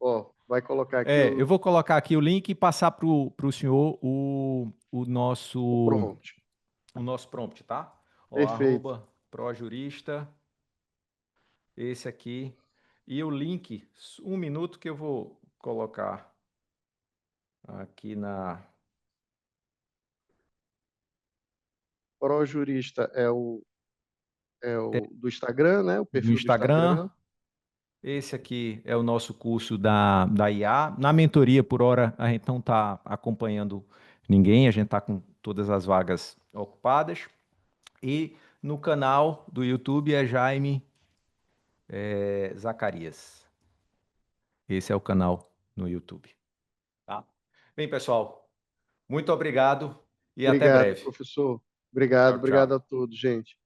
Ó, vai colocar aqui Eu vou colocar aqui o link e passar para o senhor o o nosso, prompt. o nosso prompt, tá? Ó, Perfeito. @projurista, esse aqui. E o link, 1 minuto que eu vou colocar aqui Projurista é o do Instagram, né? O no perfil do Instagram. Instagram. Esse aqui é o nosso curso da IA. Na mentoria, por hora, a gente não está acompanhando ninguém, a gente está com todas as vagas ocupadas. E no canal do YouTube é Jaime Zacarias. Esse é o canal no YouTube. Tá? Bem, pessoal, muito obrigado e até Obrigado, breve. professor. Obrigado, Tchau, obrigado a tchau. todos, gente.